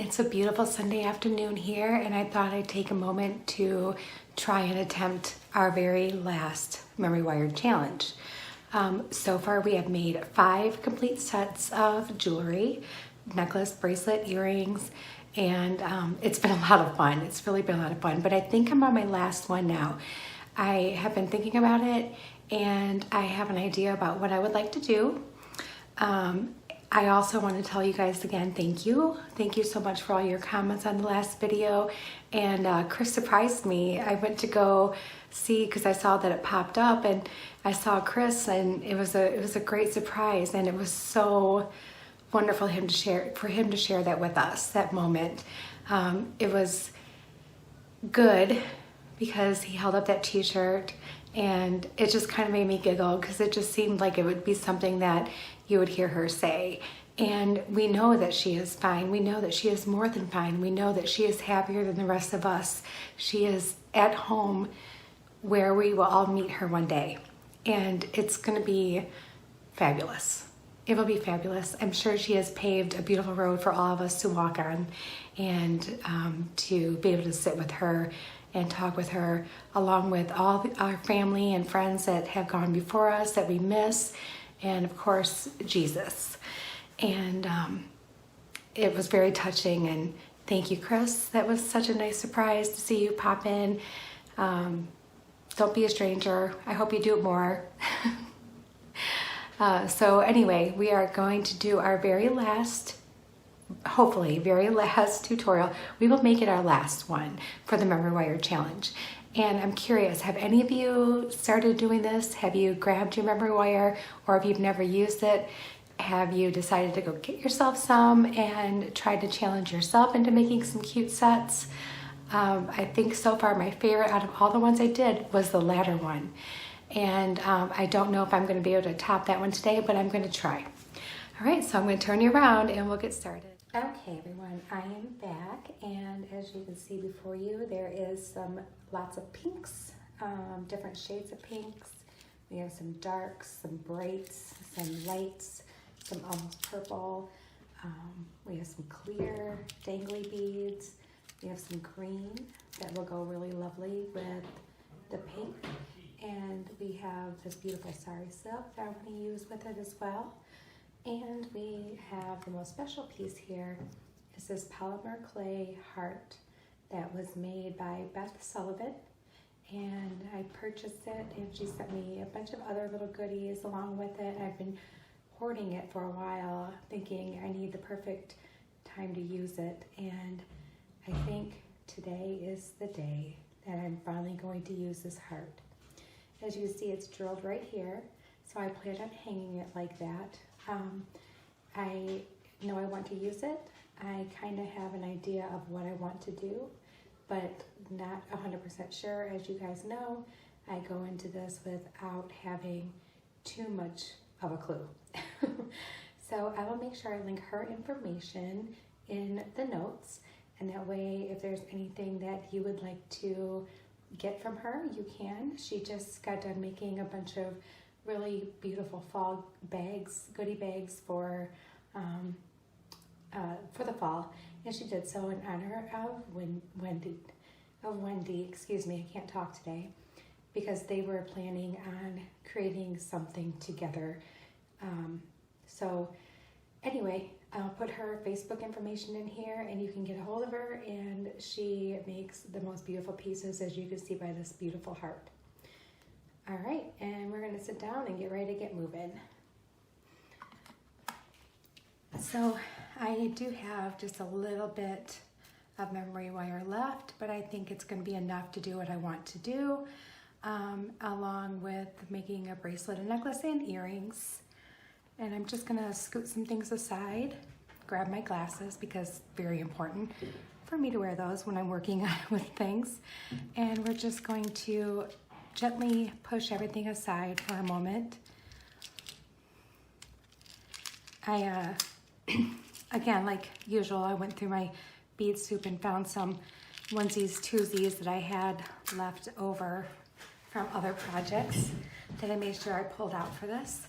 It's a beautiful Sunday afternoon here, and I thought I'd take a moment to try and attempt our very last memory wire challenge. So far we have made 5 complete sets of jewelry, necklace, bracelet, earrings, and it's been a lot of fun. It's really been a lot of fun, but I think I'm on my last one now. I have been thinking about it, and I have an idea about what I would like to do. I also want to tell you guys again, thank you. Thank you so much for all your comments on the last video. And Chris surprised me. I went to go see, because I saw that it popped up, and I saw Chris, and it was a great surprise, and it was so wonderful for him to share that with us, that moment. It was good because he held up that t-shirt, and it just kind of made me giggle because it just seemed like it would be something that you would hear her say. And we know that she is fine. We know that she is more than fine. We know that she is happier than the rest of us. She is at home where we will all meet her one day. And it's going to be fabulous. It will be fabulous. I'm sure she has paved a beautiful road for all of us to walk on, and to be able to sit with her and talk with her, along with all our family and friends that have gone before us that we miss, and of course, Jesus. And it was very touching, and thank you, Chris. That was such a nice surprise to see you pop in. Don't be a stranger. I hope you do it more. So anyway, we are going to do our very last, hopefully very last tutorial. We will make it our last one for the memory wire challenge. And I'm curious, have any of you started doing this? Have you grabbed your memory wire, or if you've never used it, have you decided to go get yourself some and try to challenge yourself into making some cute sets? I think so far my favorite out of all the ones I did was the latter one. And I don't know if I'm going to be able to top that one today, but I'm going to try. All right, so I'm going to turn you around and we'll get started. Okay, everyone, I am back, and as you can see before you, there is lots of pinks, different shades of pinks. We have some darks, some brights, some lights, some almost purple. We have some clear dangly beads. We have some green that will go really lovely with the pink. And we have this beautiful sari silk that I'm going to use with it as well. And we have the most special piece here is this polymer clay heart that was made by Beth Sullivan. And I purchased it, and she sent me a bunch of other little goodies along with it. I've been hoarding it for a while, thinking I need the perfect time to use it. And I think today is the day that I'm finally going to use this heart. As you can see, it's drilled right here, so I plan on hanging it like that. I know I want to use it. I kind of have an idea of what I want to do, but not 100% sure. As you guys know, I go into this without having too much of a clue. So I will make sure I link her information in the notes, and that way if there's anything that you would like to get from her, you can. She just got done making a bunch of really beautiful fall bags, goodie bags for the fall, and she did so in honor of Wendy, excuse me, I can't talk today, because they were planning on creating something together. So anyway, I'll put her Facebook information in here, and you can get a hold of her, and she makes the most beautiful pieces, as you can see by this beautiful heart. All right, and we're going to sit down and get ready to get moving. So I do have just a little bit of memory wire left, but I think it's going to be enough to do what I want to do, along with making a bracelet, a necklace, and earrings. And I'm just going to scoot some things aside, grab my glasses, because very important for me to wear those when I'm working with things. And we're just going to gently push everything aside for a moment. I, again, like usual, I went through my bead soup and found some onesies, twosies that I had left over from other projects that I made sure I pulled out for this.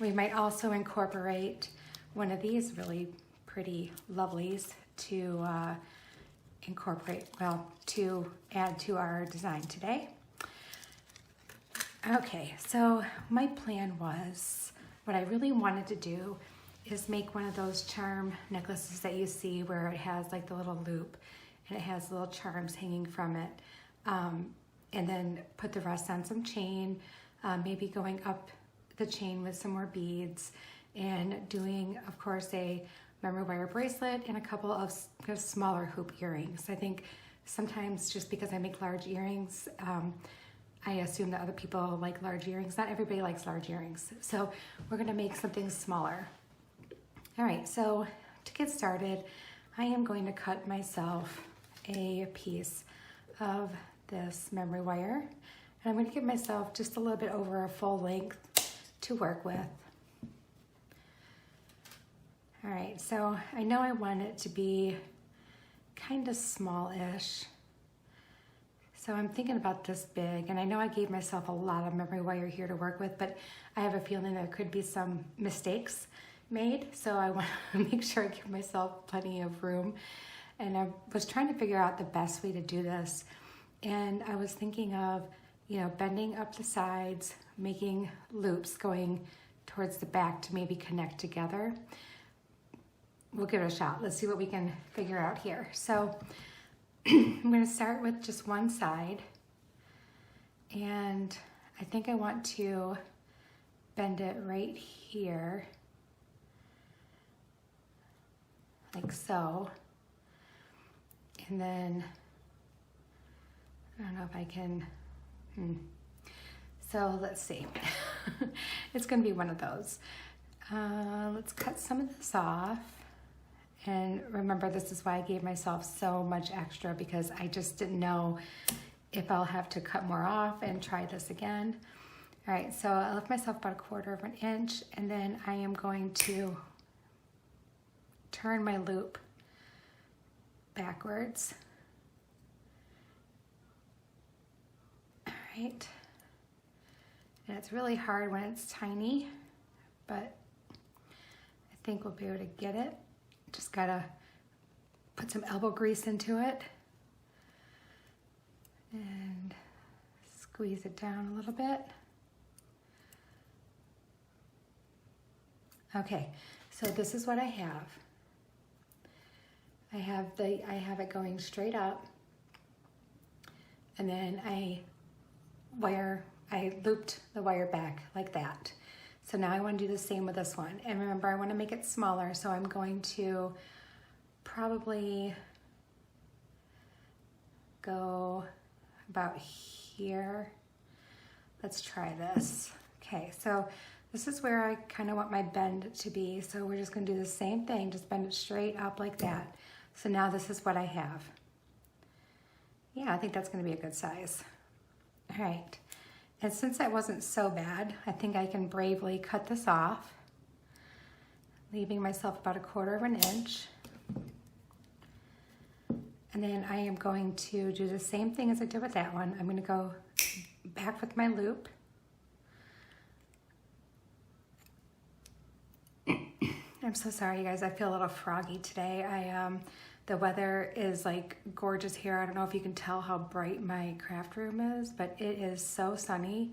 We might also incorporate one of these really pretty lovelies to incorporate, well, to add to our design today. Okay, so my plan was, what I really wanted to do is make one of those charm necklaces that you see where it has like the little loop and it has little charms hanging from it. And then put the rest on some chain, maybe going up the chain with some more beads, and doing, of course, a memory wire bracelet and a couple of smaller hoop earrings. I think sometimes just because I make large earrings, I assume that other people like large earrings. Not everybody likes large earrings. So we're gonna make something smaller. All right, so to get started, I am going to cut myself a piece of this memory wire, and I'm going to give myself just a little bit over a full length to work with. All right, so I know I want it to be kind of small-ish, so I'm thinking about this big, and I know I gave myself a lot of memory wire here to work with, but I have a feeling there could be some mistakes made, so I want to make sure I give myself plenty of room. And I was trying to figure out the best way to do this. And I was thinking of, you know, bending up the sides, making loops going towards the back to maybe connect together. We'll give it a shot. Let's see what we can figure out here. So I'm going to start with just one side. And I think I want to bend it right here, like so. And then I don't know if I can, So let's see. It's gonna be one of those. Let's cut some of this off. And remember, this is why I gave myself so much extra, because I just didn't know if I'll have to cut more off and try this again. All right, so I left myself about 1/4 inch, and then I am going to turn my loop backwards. Right. And it's really hard when it's tiny, but I think we'll be able to get it. Just gotta put some elbow grease into it and squeeze it down a little bit. Okay, so this is what I have. I have it going straight up, and then I looped the wire back like that. So now I want to do the same with this one. And remember, I want to make it smaller, so I'm going to probably go about here. Let's try this. Okay, so this is where I kind of want my bend to be. So we're just going to do the same thing, just bend it straight up like that. So now this is what I have. Yeah, I think that's going to be a good size. All right, and since that wasn't so bad, I think I can bravely cut this off, leaving myself about 1/4 inch. And then I am going to do the same thing as I did with that one. I'm going to go back with my loop. I'm so sorry, you guys. I feel a little froggy today. The weather is like gorgeous here. I don't know if you can tell how bright my craft room is, but it is so sunny.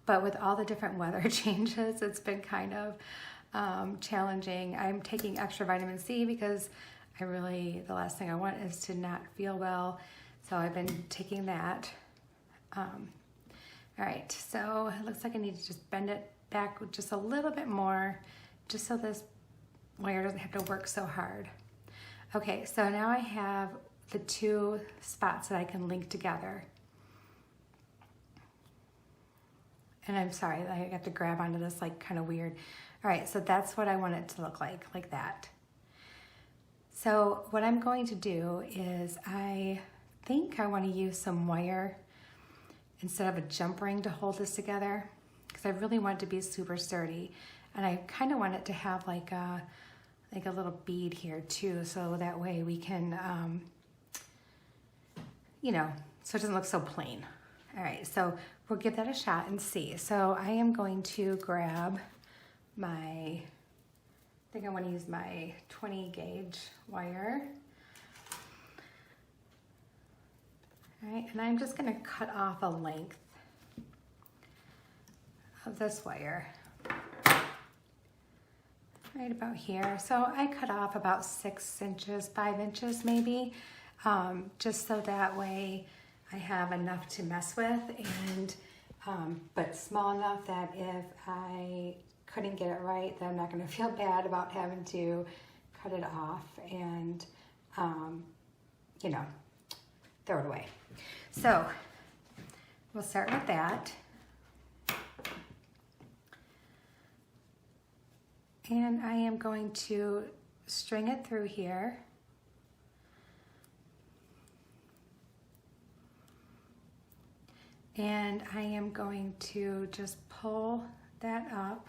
But with all the different weather changes, it's been kind of challenging. I'm taking extra vitamin C because the last thing I want is to not feel well. So I've been taking that. All right, so it looks like I need to just bend it back just a little bit more, just so this wire doesn't have to work so hard. Okay, so now I have the two spots that I can link together. And I'm sorry, I have to grab onto this like kind of weird. All right, so that's what I want it to look like that. So what I'm going to do is I think I want to use some wire instead of a jump ring to hold this together, because I really want it to be super sturdy. And I kind of want it to have like a little bead here too, so that way we can, so it doesn't look so plain. All right, so we'll give that a shot and see. So I am going to grab my I think I want to use my 20 gauge wire. All right, and I'm just going to cut off a length of this wire. Right about here. So I cut off about 6 inches, 5 inches maybe, just so that way I have enough to mess with, and but small enough that if I couldn't get it right, then I'm not going to feel bad about having to cut it off and, you know, throw it away. So we'll start with that. And I am going to string it through here. And I am going to just pull that up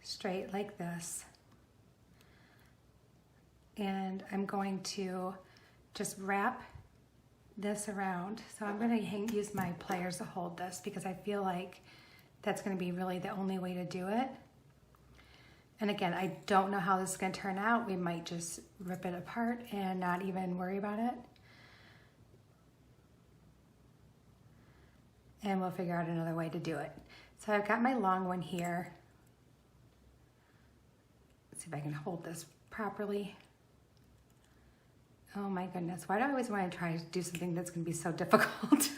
straight like this. And I'm going to just wrap this around. So I'm going to use my pliers to hold this because I feel like that's going to be really the only way to do it. And again, I don't know how this is going to turn out. We might just rip it apart and not even worry about it. And we'll figure out another way to do it. So I've got my long one here. Let's see if I can hold this properly. Oh my goodness, why do I always want to try to do something that's going to be so difficult?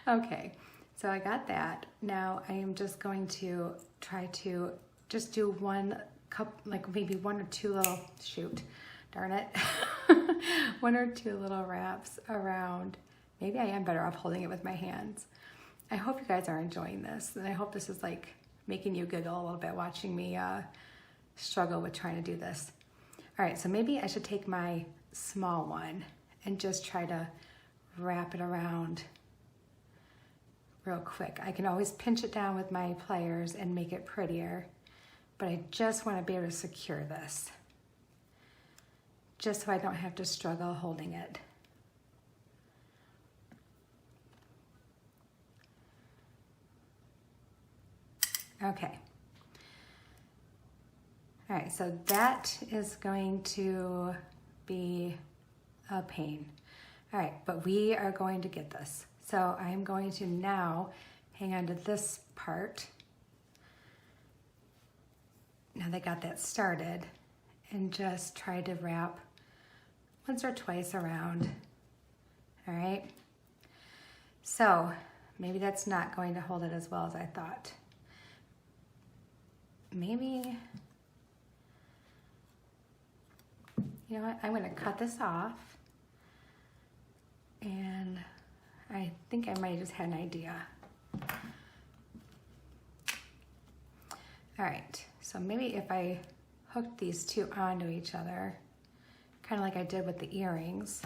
Okay, so I got that. Now I am just going to try to just do one cup, like maybe 1 or 2 little, shoot, darn it, 1 or 2 little wraps around. Maybe I am better off holding it with my hands. I hope you guys are enjoying this, and I hope this is like making you giggle a little bit watching me struggle with trying to do this. All right, so maybe I should take my small one and just try to wrap it around real quick. I can always pinch it down with my pliers and make it prettier, but I just want to be able to secure this, just so I don't have to struggle holding it. Okay. All right, so that is going to be a pain. All right, but we are going to get this. So I'm going to now hang on to this part. Now that I got that started, and just try to wrap once or twice around. All right. So maybe that's not going to hold it as well as I thought. Maybe, you know what, I'm going to cut this off, and I think I might have just had an idea. All right, so maybe if I hooked these two onto each other, kind of like I did with the earrings,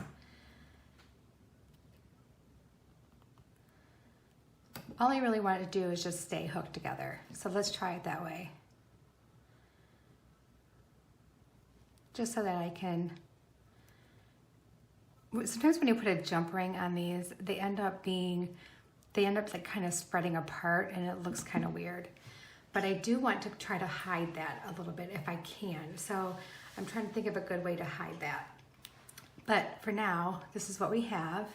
all I really wanted to do is just stay hooked together. So let's try it that way. Just so that I can, sometimes when you put a jump ring on these, they end up like kind of spreading apart, and it looks kind of weird. But I do want to try to hide that a little bit if I can. So I'm trying to think of a good way to hide that. But for now, this is what we have.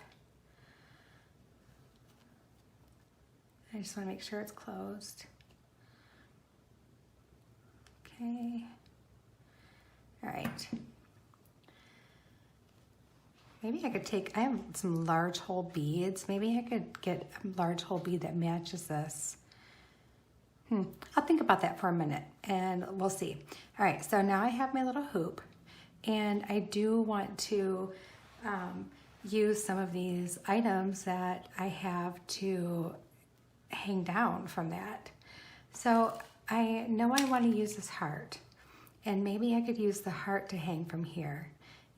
I just want to make sure it's closed. Okay. All right. Maybe I could take, I have some large hole beads. Maybe I could get a large hole bead that matches this. I'll think about that for a minute and we'll see. All right, so now I have my little hoop, and I do want to use some of these items that I have to hang down from that. So I know I want to use this heart, and maybe I could use the heart to hang from here,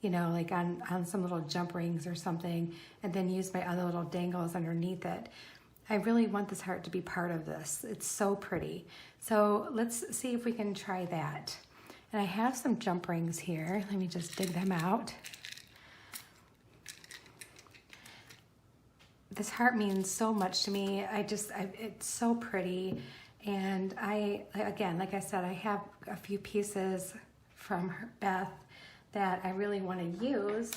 you know, like on some little jump rings or something, and then use my other little dangles underneath it. I really want this heart to be part of this. It's so pretty. So let's see if we can try that. And I have some jump rings here. Let me just dig them out. This heart means so much to me. It's so pretty, And again, like I said, I have a few pieces from Beth that I really want to use.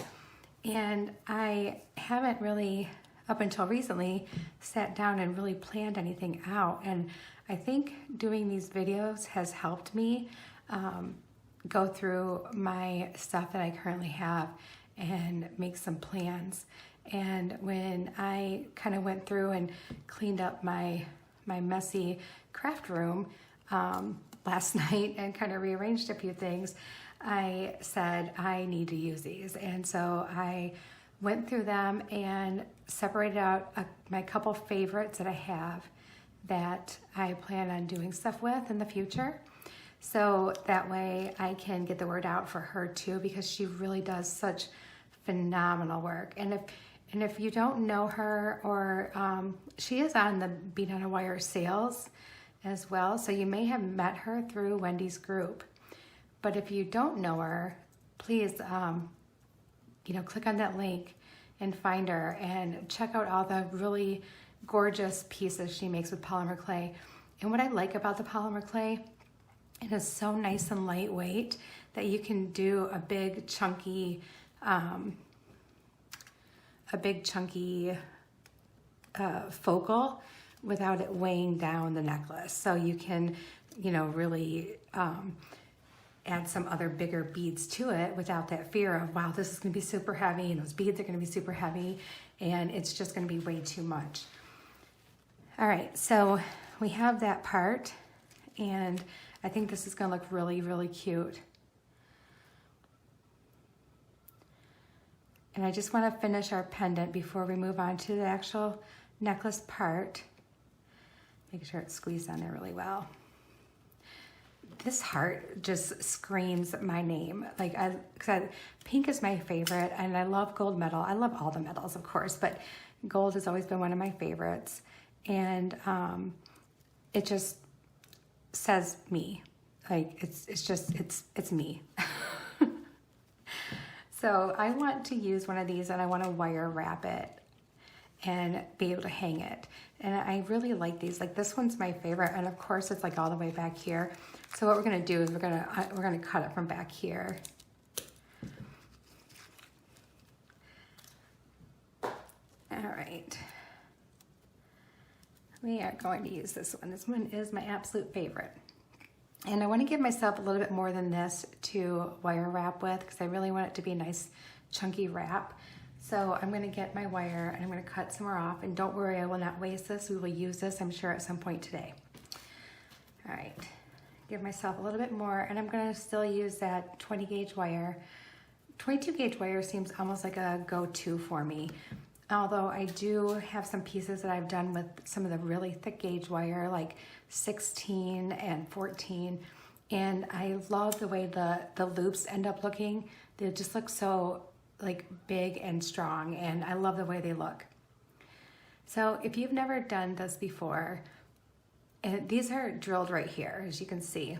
And I haven't really, up until recently, sat down and really planned anything out. And I think doing these videos has helped me go through my stuff that I currently have and make some plans. And when I kind of went through and cleaned up my messy craft room last night and kind of rearranged a few things, I said I need to use these. And so I went through them and separated out my couple favorites that I have that I plan on doing stuff with in the future. So that way I can get the word out for her too, because she really does such phenomenal work. And if you don't know her, or she is on the Bead on a Wire sales as well, so you may have met her through Wendy's group. But if you don't know her, please, click on that link and find her and check out all the really gorgeous pieces she makes with polymer clay. And what I like about the polymer clay, it is so nice and lightweight that you can do a big chunky focal without it weighing down the necklace. So you can, really add some other bigger beads to it without that fear of, wow, this is gonna be super heavy and those beads are gonna be super heavy and it's just gonna be way too much. All right, so we have that part, and I think this is gonna look really, really cute. And I just wanna finish our pendant before we move on to the actual necklace part. Make sure it's squeezed on there really well. This heart just screams my name. Because pink is my favorite, and I love gold medal. I love all the medals, of course, but gold has always been one of my favorites. And it just says me. It's me. So I want to use one of these, and I want to wire wrap it and be able to hang it. And I really like these. Like, this one's my favorite, and of course it's like all the way back here. So what we're gonna do is we're gonna cut it from back here. All right. We are going to use this one. This one is my absolute favorite. And I want to give myself a little bit more than this to wire wrap with, because I really want it to be a nice chunky wrap. So I'm going to get my wire and I'm going to cut some more off. And don't worry, I will not waste this. We will use this, I'm sure, at some point today. All right, give myself a little bit more, and I'm going to still use that 20 gauge wire. 22 gauge wire seems almost like a go-to for me. Although I do have some pieces that I've done with some of the really thick gauge wire, like 16 and 14. And I love the way the loops end up looking. They just look so like big and strong, and I love the way they look. So if you've never done this before, and these are drilled right here, as you can see.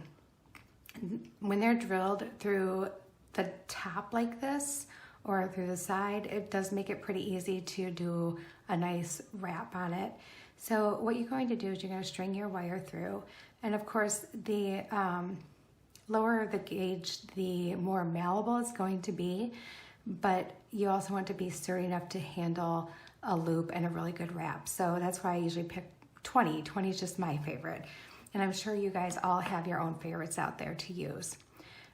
When they're drilled through the top like this, or through the side, it does make it pretty easy to do a nice wrap on it. So what you're going to do is you're going to string your wire through, and of course the lower the gauge, the more malleable it's going to be, but you also want to be sturdy enough to handle a loop and a really good wrap. So that's why I usually pick 20. 20 is just my favorite, and I'm sure you guys all have your own favorites out there to use.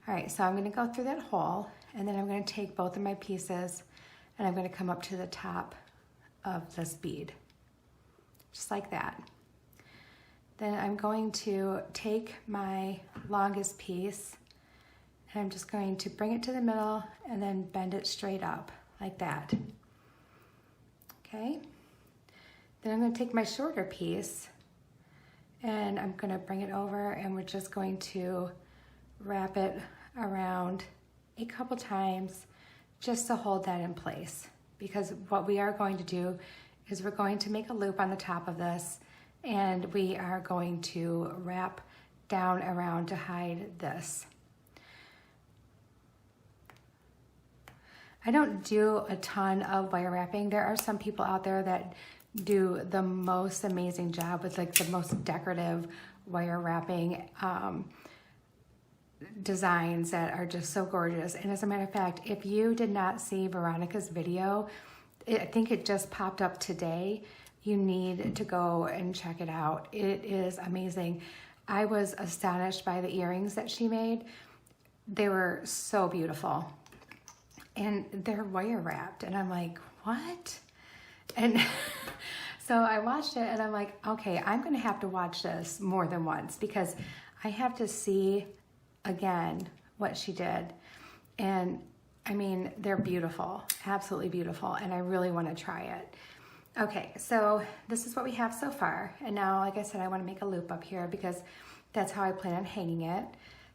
All right, so I'm going to go through that hole, and then I'm going to take both of my pieces and I'm going to come up to the top of this bead, just like that. Then I'm going to take my longest piece and I'm just going to bring it to the middle and then bend it straight up like that. Okay. Then I'm going to take my shorter piece and I'm going to bring it over, and we're just going to wrap it around a couple times just to hold that in place, because what we are going to do is we're going to make a loop on the top of this, and we are going to wrap down around to hide this. I don't do a ton of wire wrapping. There are some people out there that do the most amazing job with like the most decorative wire wrapping designs that are just so gorgeous. And as a matter of fact, if you did not see Veronica's video, I think it just popped up today. You need to go and check it out. It is amazing. I was astonished by the earrings that she made. They were so beautiful. And they're wire wrapped. And I'm like, what? And so I watched it and I'm like, okay, I'm going to have to watch this more than once because I have to see again what she did. And I mean, they're beautiful, absolutely beautiful. And I really want to try it. Okay, so this is what we have so far. And now, like I said, I want to make a loop up here because that's how I plan on hanging it.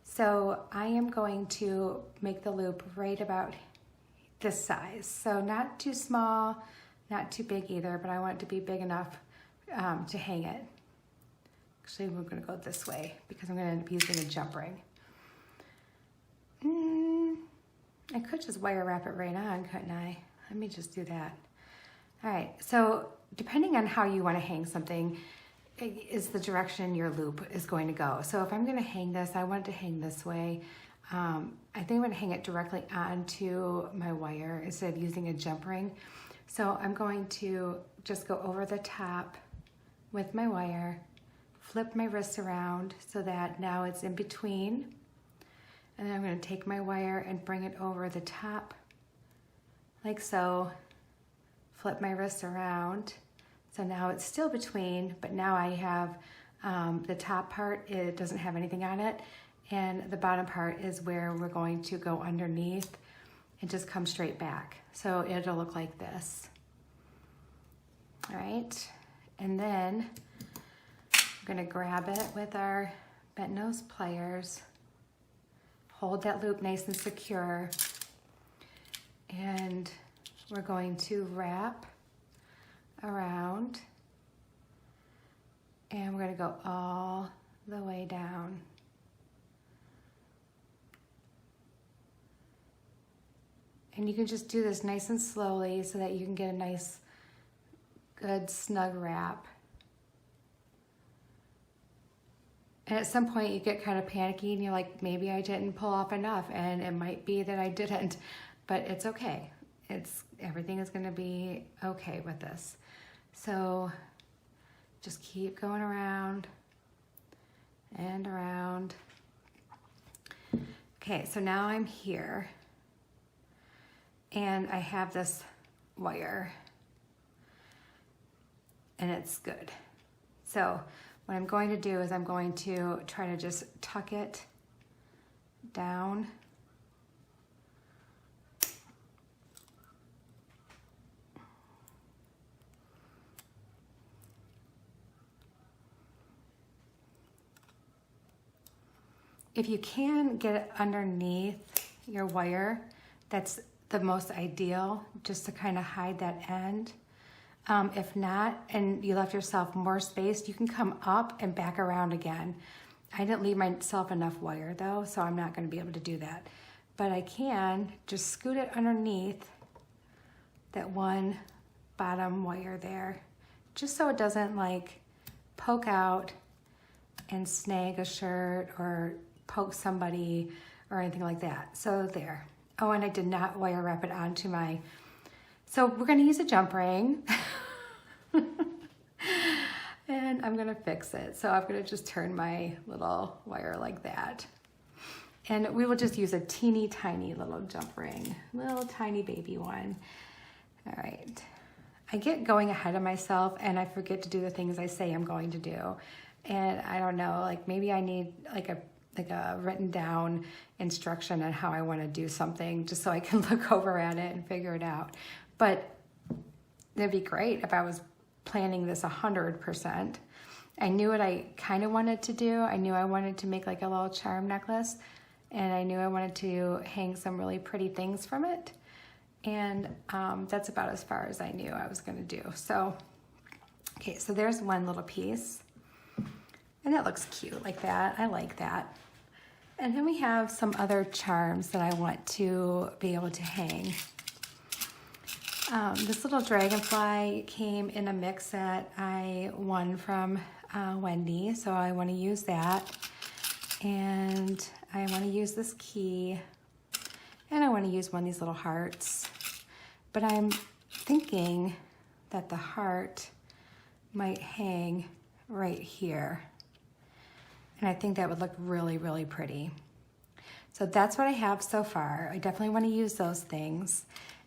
So I am going to make the loop right about this size. So not too small, not too big either, but I want it to be big enough to hang it. Actually, we're going to go this way because I'm going to end up using a jump ring. I could just wire wrap it right on, couldn't I? Let me just do that. All right, so depending on how you want to hang something is the direction your loop is going to go. So if I'm going to hang this, I want it to hang this way. I think I'm going to hang it directly onto my wire instead of using a jump ring. So I'm going to just go over the top with my wire, flip my wrist around so that now it's in between. And then I'm going to take my wire and bring it over the top like so, flip my wrist around. So now it's still between, but now I have the top part, it doesn't have anything on it. And the bottom part is where we're going to go underneath and just come straight back. So it'll look like this. All right. And then I'm going to grab it with our bent nose pliers. Hold that loop nice and secure. And we're going to wrap around. And we're going to go all the way down. And you can just do this nice and slowly so that you can get a nice, good, snug wrap. And at some point you get kind of panicky and you're like, maybe I didn't pull off enough, and it might be that I didn't, but it's okay. Everything is gonna be okay with this. So just keep going around and around. Okay, so now I'm here and I have this wire and it's good. So what I'm going to do is I'm going to try to just tuck it down. If you can get it underneath your wire, that's the most ideal, just to kind of hide that end. If not, and you left yourself more space, you can come up and back around again. I didn't leave myself enough wire though, so I'm not going to be able to do that. But I can just scoot it underneath that one bottom wire there, just so it doesn't like poke out and snag a shirt or poke somebody or anything like that. So there. Oh, and I did not wire wrap it onto my, so we're going to use a jump ring. And I'm going to fix it. So I'm going to just turn my little wire like that. And we will just use a teeny tiny little jump ring, little tiny baby one. All right. I get going ahead of myself and I forget to do the things I say I'm going to do. And I don't know, like maybe I need like a written down instruction on how I want to do something just so I can look over at it and figure it out. But it'd be great if I was planning this 100%. I knew what I kind of wanted to do. I knew I wanted to make like a little charm necklace, and I knew I wanted to hang some really pretty things from it. And that's about as far as I knew I was going to do. So, okay, so there's one little piece. And that looks cute like that. I like that. And then we have some other charms that I want to be able to hang. This little dragonfly came in a mix that I won from Wendy, so I want to use that. And I want to use this key, and I want to use one of these little hearts. But I'm thinking that the heart might hang right here. And I think that would look really, really pretty. So that's what I have so far. I definitely want to use those things.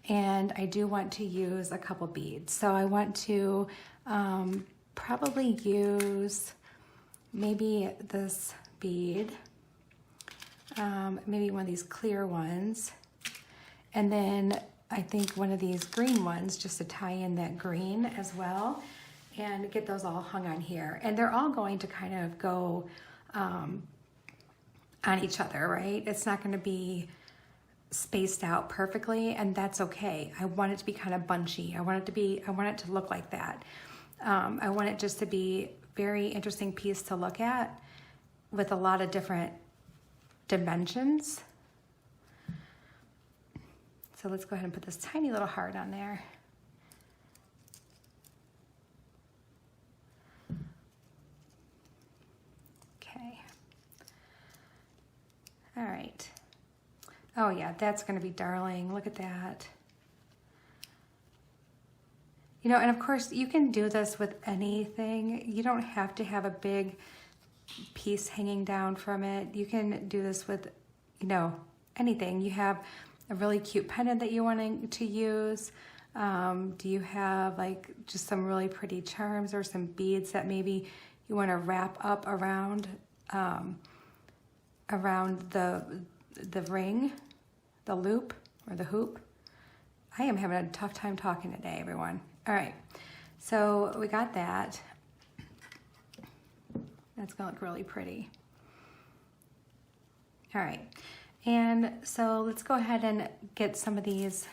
And I do want to use a couple beads. So I want to probably use maybe this bead, maybe one of these clear ones, and then I think one of these green ones just to tie in that green as well and get those all hung on here. And they're all going to kind of go on each other, right? It's not going to be spaced out perfectly, and that's okay. I want it to be kind of bunchy. I want it to look like that. I want it just to be very interesting piece to look at with a lot of different dimensions. So let's go ahead and put this tiny little heart on there. Okay. All right. Oh yeah, that's gonna be darling. Look at that. You know, and of course you can do this with anything. You don't have to have a big piece hanging down from it. You can do this with, you know, anything. You have a really cute pendant that you're wanting to use. Do you have like just some really pretty charms or some beads that maybe you want to wrap up around the ring, the loop, or the hoop? I am having a tough time talking today, everyone. All right, so we got that. That's gonna look really pretty. All right, and so let's go ahead and get some of these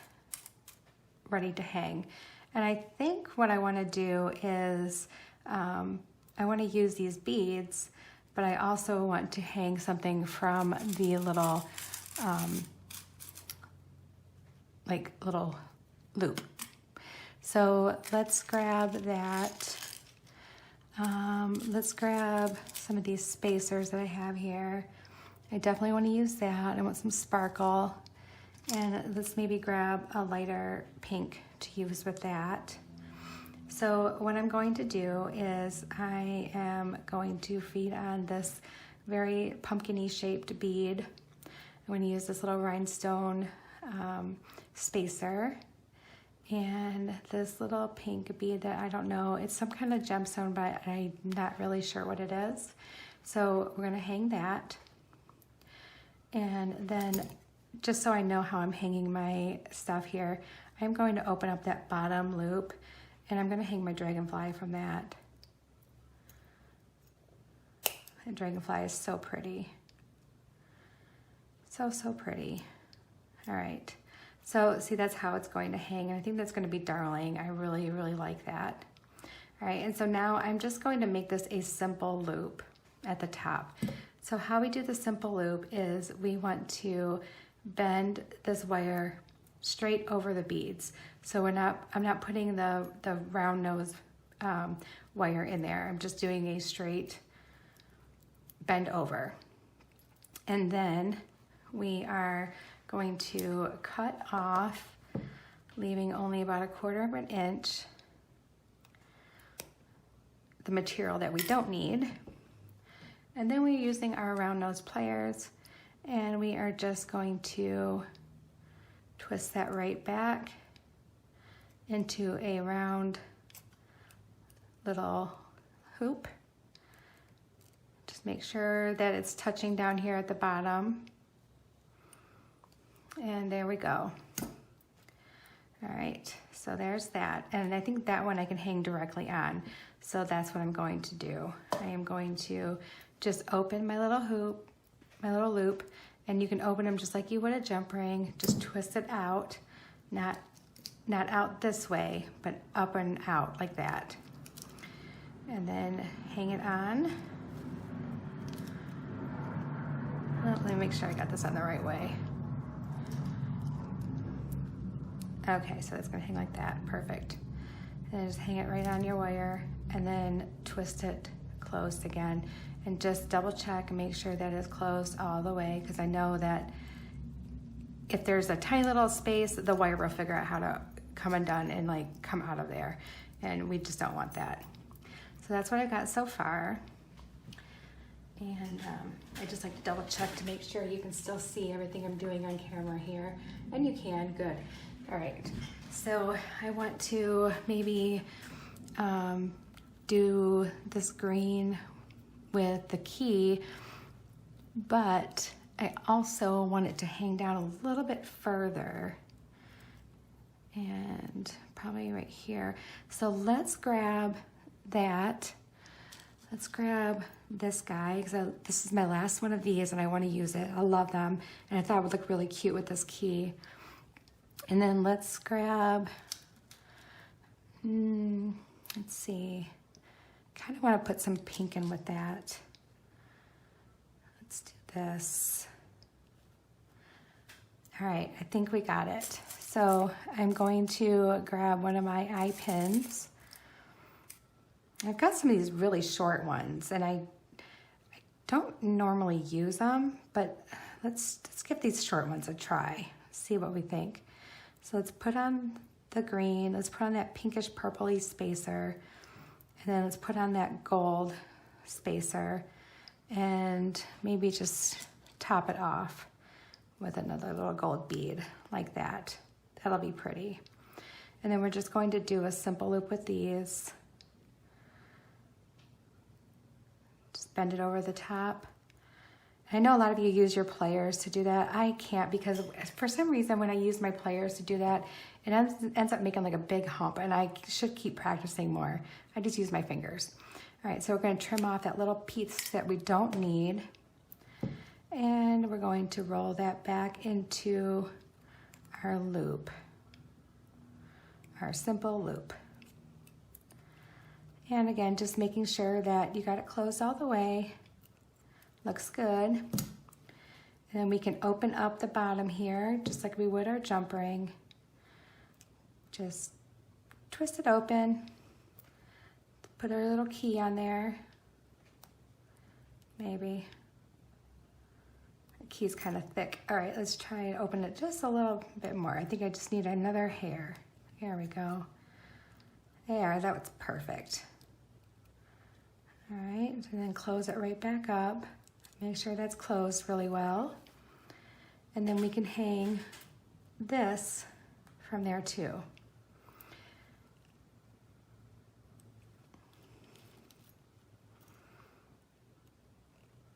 ready to hang. And I think what I wanna do is, I wanna use these beads, but I also want to hang something from the little, like little loop. So let's grab that. Let's grab some of these spacers that I have here. I definitely want to use that. I want some sparkle. And let's maybe grab a lighter pink to use with that. So what I'm going to do is I am going to feed on this very pumpkin-y shaped bead. I'm going to use this little rhinestone spacer and this little pink bead that I don't know, it's some kind of gemstone, but I'm not really sure what it is. So we're going to hang that. And then just so I know how I'm hanging my stuff here, I'm going to open up that bottom loop and I'm going to hang my dragonfly from that. The dragonfly is so pretty. So, so pretty. All right. So see, that's how it's going to hang. And I think that's going to be darling. I really, really like that. All right. And so now I'm just going to make this a simple loop at the top. So how we do the simple loop is we want to bend this wire straight over the beads. So I'm not putting the round nose wire in there. I'm just doing a straight bend over. And then we are going to cut off, leaving only about 1/4 of an inch, the material that we don't need. And then we're using our round nose pliers, and we are just going to twist that right back into a round little hoop. Just make sure that it's touching down here at the bottom. And there we go. All right, so there's that. And I think that one I can hang directly on. So that's what I'm going to do. I am going to just open my little hoop, my little loop, and you can open them just like you would a jump ring. Just twist it out, not out this way, but up and out like that. And then hang it on. Well, let me make sure I got this on the right way. Okay, so it's gonna hang like that, perfect. And then just hang it right on your wire and then twist it closed again. And just double check and make sure that it's closed all the way, because I know that if there's a tiny little space, the wire will figure out how to come undone and like come out of there. And we just don't want that. So that's what I've got so far. And I just like to double check to make sure you can still see everything I'm doing on camera here. And you can, good. All right, so I want to maybe do this green with the key, but I also want it to hang down a little bit further, and probably right here. So let's grab that. Let's grab this guy, because this is my last one of these and I want to use it. I love them, and I thought it would look really cute with this key. And then let's grab, let's see, kind of want to put some pink in with that. Let's do this. All right, I think we got it. So I'm going to grab one of my eye pins. I've got some of these really short ones, and I don't normally use them, but let's give these short ones a try, see what we think. So let's put on the green, let's put on that pinkish purpley spacer, and then let's put on that gold spacer, and maybe just top it off with another little gold bead like that. That'll be pretty. And then we're just going to do a simple loop with these. Just bend it over the top. I know a lot of you use your pliers to do that. I can't, because for some reason when I use my pliers to do that, it ends up making like a big hump, and I should keep practicing more. I just use my fingers. All right, so we're going to trim off that little piece that we don't need, and we're going to roll that back into our loop, our simple loop. And again, just making sure that you got it closed all the way. Looks good. And then we can open up the bottom here, just like we would our jump ring. Just twist it open, put our little key on there, maybe. The key's kind of thick. All right, let's try and open it just a little bit more. I think I just need another hair. There we go. There, that was perfect. All right, and then close it right back up. Make sure that's closed really well. And then we can hang this from there too.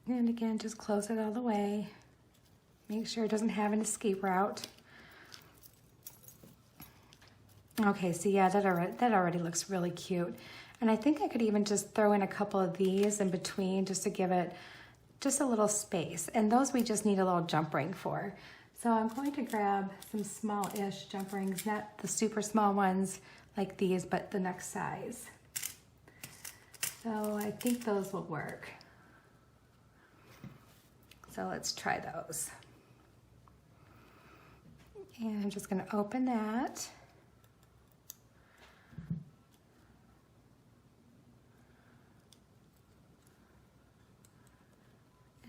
And again, just close it all the way. Make sure it doesn't have an escape route. Okay, so yeah, that already looks really cute. And I think I could even just throw in a couple of these in between just to give it just a little space. And those we just need a little jump ring for. So I'm going to grab some small-ish jump rings, not the super small ones like these, but the next size. So I think those will work. So let's try those. And I'm just going to open that.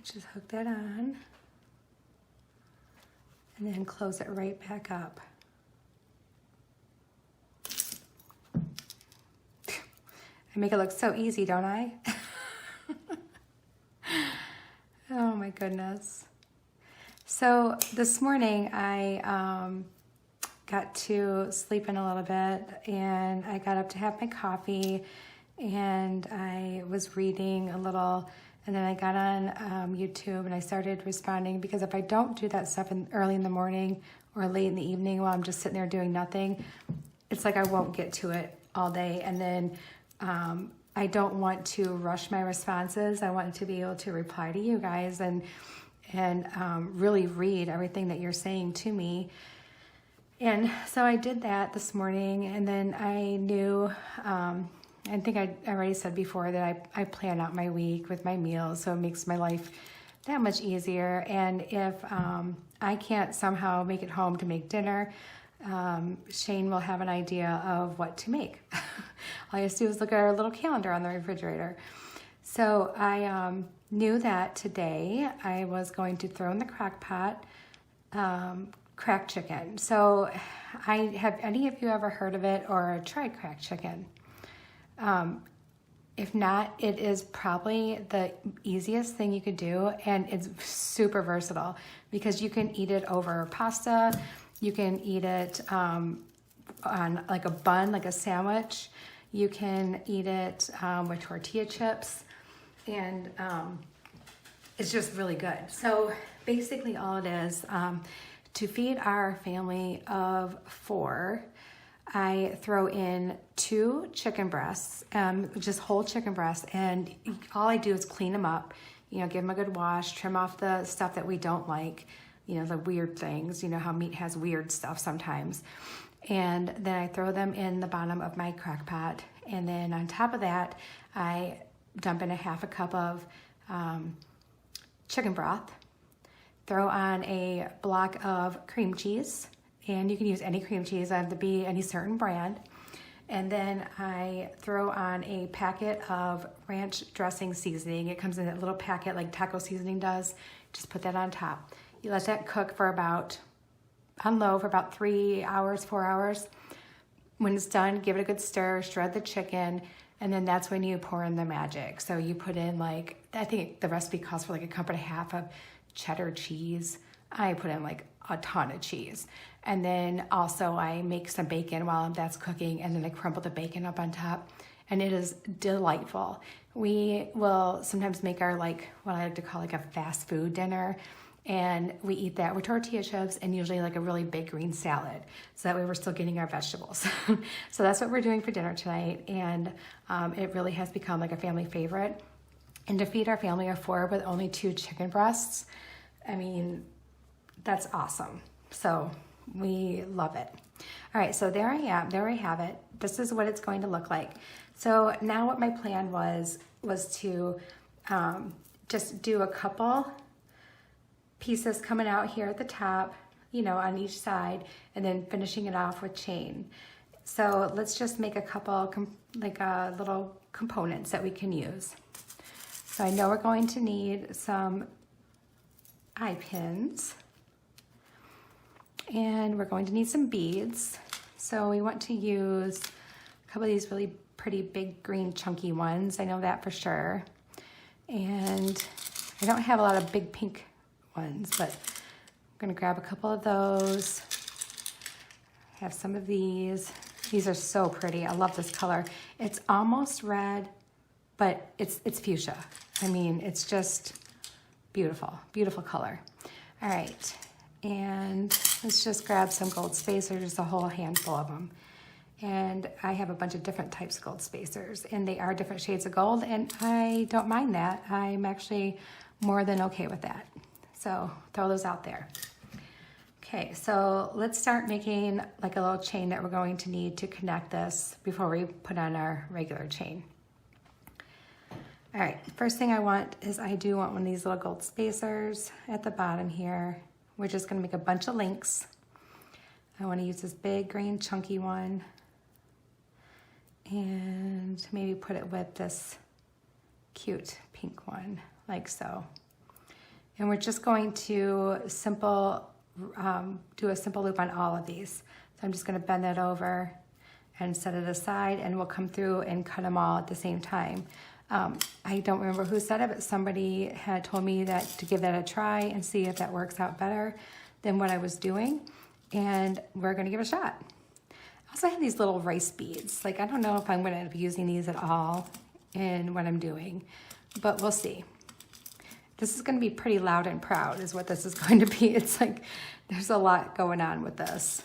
Just hook that on, and then close it right back up. I make it look so easy, don't I? Oh my goodness. So this morning I got to sleep in a little bit, and I got up to have my coffee, and I was reading a little. And then I got on YouTube and I started responding, because if I don't do that stuff early in the morning or late in the evening while I'm just sitting there doing nothing, it's like I won't get to it all day. And then I don't want to rush my responses. I want to be able to reply to you guys and really read everything that you're saying to me. And so I did that this morning, and then I knew, I think I already said before that I plan out my week with my meals, so it makes my life that much easier. And if I can't somehow make it home to make dinner, Shane will have an idea of what to make. All you have to do is look at our little calendar on the refrigerator. So I knew that today I was going to throw in the crock pot cracked chicken. So have any of you ever heard of it or tried cracked chicken? If not, it is probably the easiest thing you could do, and it's super versatile because you can eat it over pasta, you can eat it on like a bun, like a sandwich, you can eat it with tortilla chips, and it's just really good. So basically all it is, to feed our family of 4, I throw in 2 chicken breasts, just whole chicken breasts, and all I do is clean them up, you know, give them a good wash, trim off the stuff that we don't like, you know, the weird things, you know how meat has weird stuff sometimes. And then I throw them in the bottom of my crock pot, and then on top of that, I dump in a half a cup of chicken broth, throw on a block of cream cheese, and you can use any cream cheese, I have to be any certain brand. And then I throw on a packet of ranch dressing seasoning. It comes in that little packet like taco seasoning does. Just put that on top. You let that cook for on low for about 3 hours, 4 hours. When it's done, give it a good stir, shred the chicken, and then that's when you pour in the magic. So you put in I think the recipe calls for like 1.5 cups of cheddar cheese. I put in like a ton of cheese. And then also I make some bacon while that's cooking, and then I crumble the bacon up on top, and it is delightful. We will sometimes make our what I like to call a fast food dinner, and we eat that with tortilla chips and usually a really big green salad. So that way we're still getting our vegetables. So that's what we're doing for dinner tonight, and it really has become a family favorite. And to feed our family of 4 with only 2 chicken breasts, I mean, that's awesome. So we love it. All right, so there I am. There I have it. This is what it's going to look like. So now what my plan was to just do a couple pieces coming out here at the top, you know, on each side, and then finishing it off with chain. So let's just make a couple little components that we can use. So I know we're going to need some eye pins, and we're going to need some beads. So we want to use a couple of these really pretty big green chunky ones. I know that for sure. And I don't have a lot of big pink ones, but I'm gonna grab a couple of those. I have some of these. These are so pretty. I love this color. It's almost red, but it's fuchsia. I mean, it's just beautiful, beautiful color. All right, and let's just grab some gold spacers, just a whole handful of them. And I have a bunch of different types of gold spacers, and they are different shades of gold, and I don't mind that. I'm actually more than okay with that. So throw those out there. Okay, so let's start making a little chain that we're going to need to connect this before we put on our regular chain. All right, first thing I want is I do want one of these little gold spacers at the bottom here. We're just gonna make a bunch of links. I wanna use this big green chunky one and maybe put it with this cute pink one, like so. And we're just going to do a simple loop on all of these. So I'm just gonna bend that over and set it aside, and we'll come through and cut them all at the same time. I don't remember who said it, but somebody had told me that to give that a try and see if that works out better than what I was doing. And we're gonna give it a shot. I also have these little rice beads. I don't know if I'm gonna end up using these at all in what I'm doing, but we'll see. This is gonna be pretty loud and proud is what this is going to be. It's there's a lot going on with this.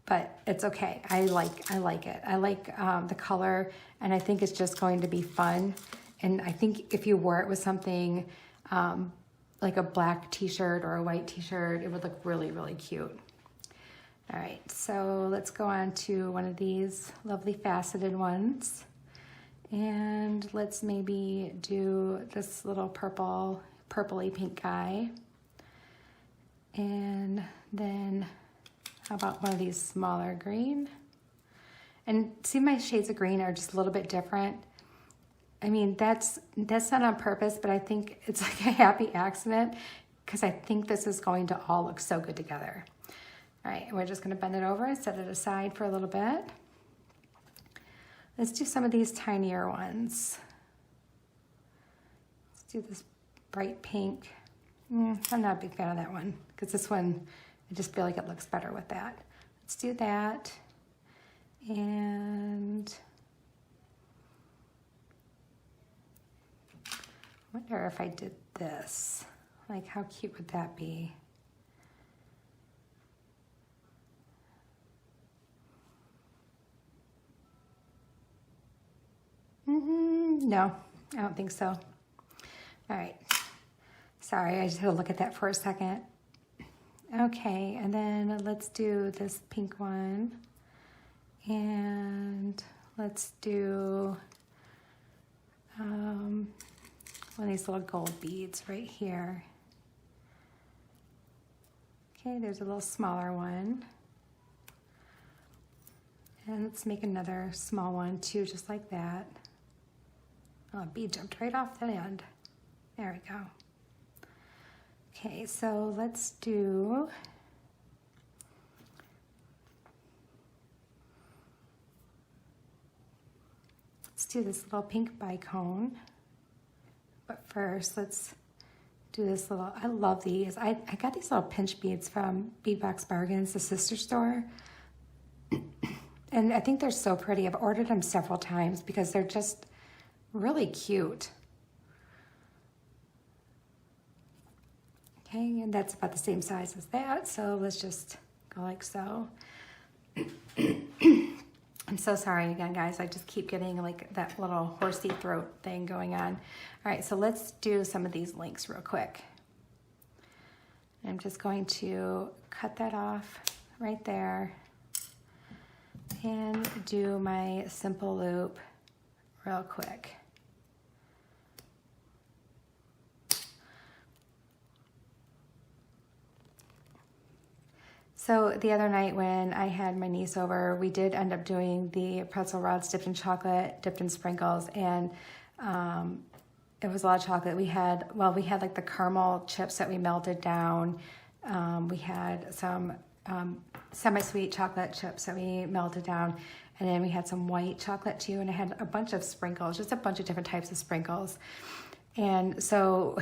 But it's okay. I like it. I like the color, and I think it's just going to be fun. And I think if you wore it with something like a black t-shirt or a white t-shirt, it would look really, really cute. All right, so let's go on to one of these lovely faceted ones. And let's maybe do this little purpley pink guy. And then How about one of these smaller green? And see, my shades of green are just a little bit different. I mean, that's not on purpose, but I think it's like a happy accident because I think this is going to all look so good together. All right, we're just gonna bend it over and set it aside for a little bit. Let's do some of these tinier ones. Let's do this bright pink. I'm not a big fan of that one because this one, I just feel like it looks better with that. Let's do that. And I wonder if I did this, like how cute would that be? No, I don't think so. All right. Sorry, I just had to look at that for a second. Okay, and then let's do this pink one. And let's do one of these little gold beads right here. Okay, there's a little smaller one. And let's make another small one too, just like that. Oh, a bead jumped right off the end. There we go. Okay, so let's do this little pink bicone. But first, let's do this little, I love these. I got these little pinch beads from Beadbox Bargains, the sister store. And I think they're so pretty. I've ordered them several times because they're just really cute. Okay, and that's about the same size as that. So let's just go like so. I'm so sorry again, guys. I just keep getting like that little horsey throat thing going on. All right, so let's do some of these links real quick. I'm just going to cut that off right there and do my simple loop real quick. So the other night when I had my niece over, we did end up doing the pretzel rods dipped in chocolate, dipped in sprinkles, and it was a lot of chocolate. We had like the caramel chips that we melted down. We had some semi-sweet chocolate chips that we melted down, and then we had some white chocolate too, and I had a bunch of sprinkles, just a bunch of different types of sprinkles. And so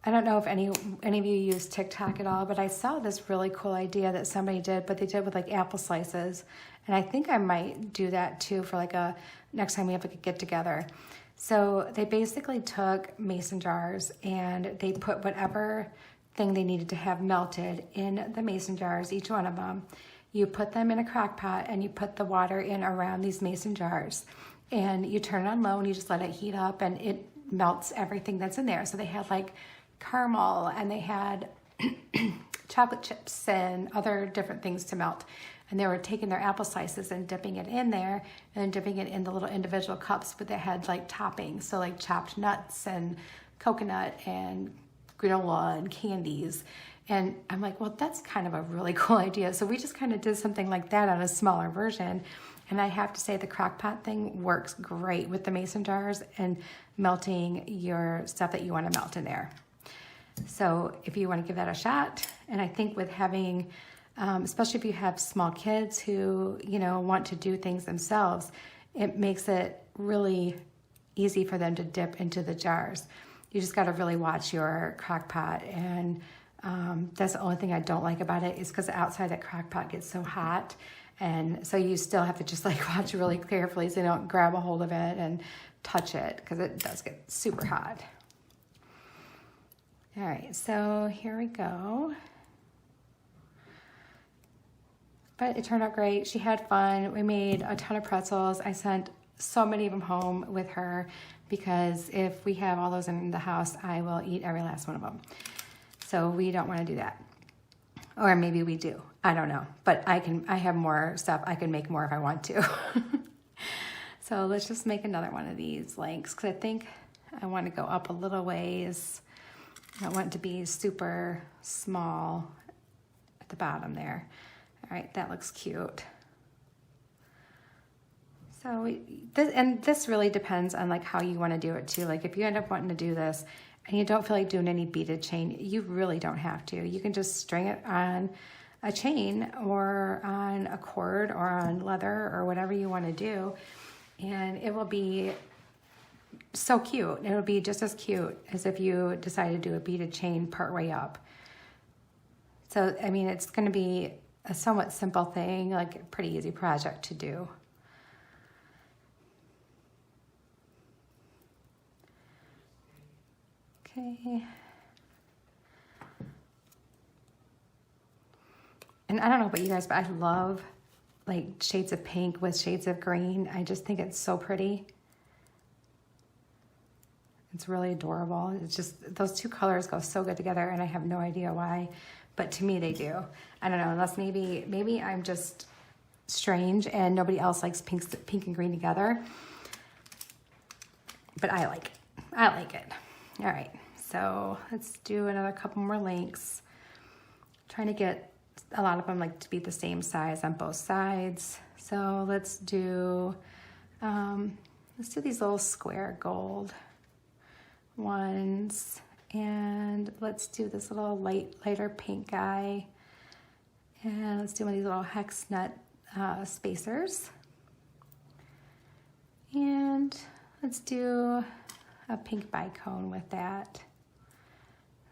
I don't know if any of you use TikTok at all, but I saw this really cool idea that somebody did, but they did with like apple slices. And I think I might do that too for like next time we have like a get together. So they basically took mason jars and they put whatever thing they needed to have melted in the mason jars, each one of them. You put them in a crock pot and you put the water in around these mason jars and you turn it on low and you just let it heat up and it melts everything that's in there. So they had like caramel and they had chocolate chips and other different things to melt. And they were taking their apple slices and dipping it in there and then dipping it in the little individual cups, but they had like toppings. So like chopped nuts and coconut and granola and candies. And I'm like, well, that's kind of a really cool idea. So we just kind of did something like that on a smaller version. And I have to say the crock pot thing works great with the mason jars and melting your stuff that you want to melt in there. So if you want to give that a shot, and I think with having, especially if you have small kids who, want to do things themselves, it makes it really easy for them to dip into the jars. You just got to really watch your crock pot. And that's the only thing I don't like about it is because outside that crock pot gets so hot. And so you still have to just like watch really carefully so you don't grab a hold of it and touch it because it does get super hot. All right, so here we go. But it turned out great. She had fun. We made a ton of pretzels. I sent so many of them home with her because if we have all those in the house, I will eat every last one of them. So we don't want to do that. Or maybe we do. I don't know. But I have more stuff. I can make more if I want to. So let's just make another one of these links because I think I want to go up a little ways. I don't want it to be super small at the bottom there. All right, that looks cute. So this really depends on like how you want to do it too. Like if you end up wanting to do this and you don't feel like doing any beaded chain, you really don't have to. You can just string it on a chain or on a cord or on leather or whatever you want to do, and it will be so cute. It'll be just as cute as if you decide to do a beaded chain part way up. So I mean, it's going to be a somewhat simple thing, like a pretty easy project to do. Okay. And I don't know about you guys, but I love like shades of pink with shades of green. I just think it's so pretty. It's really adorable. It's just, those two colors go so good together, and I have no idea why, but to me they do. I don't know, unless maybe I'm just strange and nobody else likes pink and green together. But I like it. I like it. All right, so let's do another couple more links. I'm trying to get a lot of them like to be the same size on both sides. So let's do these little square gold ones, and let's do this little lighter pink guy, and let's do one of these little hex nut spacers, and let's do a pink bicone with that.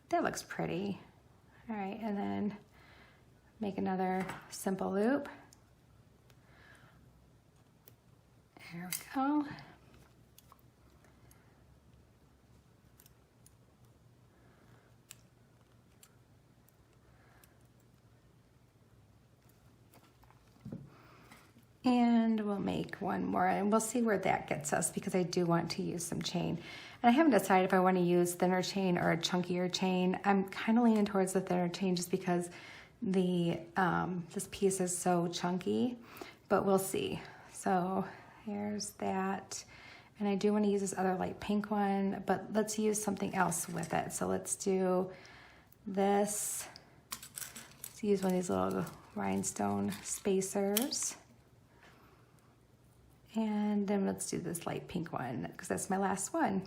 That looks pretty. All right, and then make another simple loop. There we go. And we'll make one more, and we'll see where that gets us, because I do want to use some chain. And I haven't decided if I want to use thinner chain or a chunkier chain. I'm kind of leaning towards the thinner chain just because this piece is so chunky, but we'll see. So here's that. And I do want to use this other light pink one, but let's use something else with it. So let's do this. Let's use one of these little rhinestone spacers. And then let's do this light pink one, because that's my last one.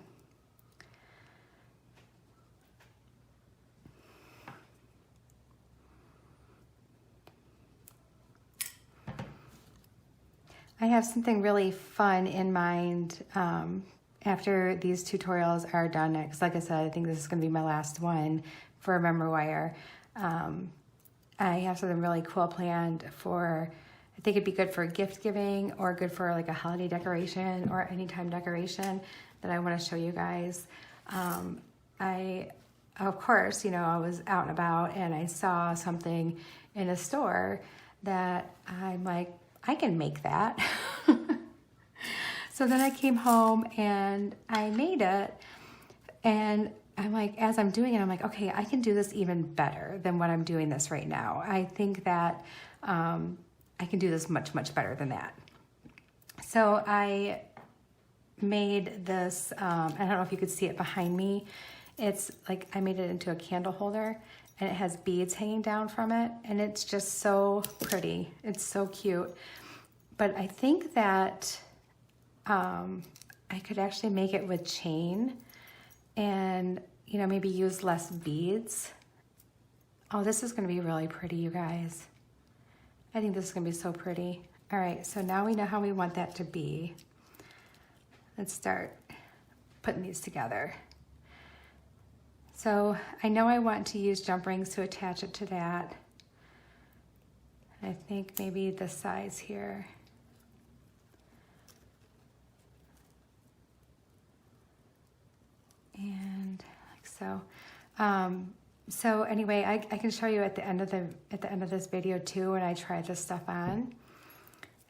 I have something really fun in mind after these tutorials are done. Because like I said, I think this is going to be my last one for a memory wire. I have something really cool planned for, I think it'd be good for gift giving or good for like a holiday decoration or anytime decoration that I want to show you guys. Of course, you know, I was out and about and I saw something in a store that I'm like, I can make that. So then I came home and I made it, and I'm like, as I'm doing it, I'm like, okay, I can do this even better than what I'm doing this right now. I think that I can do this much, much better than that. So I made this, I don't know if you could see it behind me. It's like, I made it into a candle holder, and it has beads hanging down from it, and it's just so pretty. It's so cute. But I think that I could actually make it with chain and, you know, maybe use less beads. Oh, this is gonna be really pretty, you guys. I think this is gonna be so pretty. All right, so now we know how we want that to be. Let's start putting these together. So I know I want to use jump rings to attach it to that. I think maybe this size here. And like so. So anyway, I can show you at the end of this video too when I try this stuff on,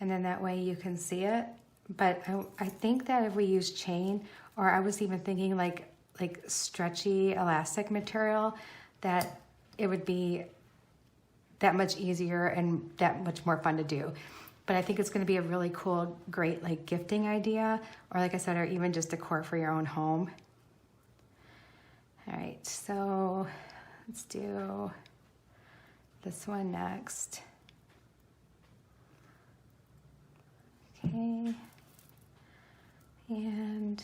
and then that way you can see it. But I think that if we use chain, or I was even thinking like stretchy elastic material, that it would be that much easier and that much more fun to do. But I think it's going to be a really cool, great like gifting idea, or like I said, or even just decor for your own home. All right, so let's do this one next. Okay. And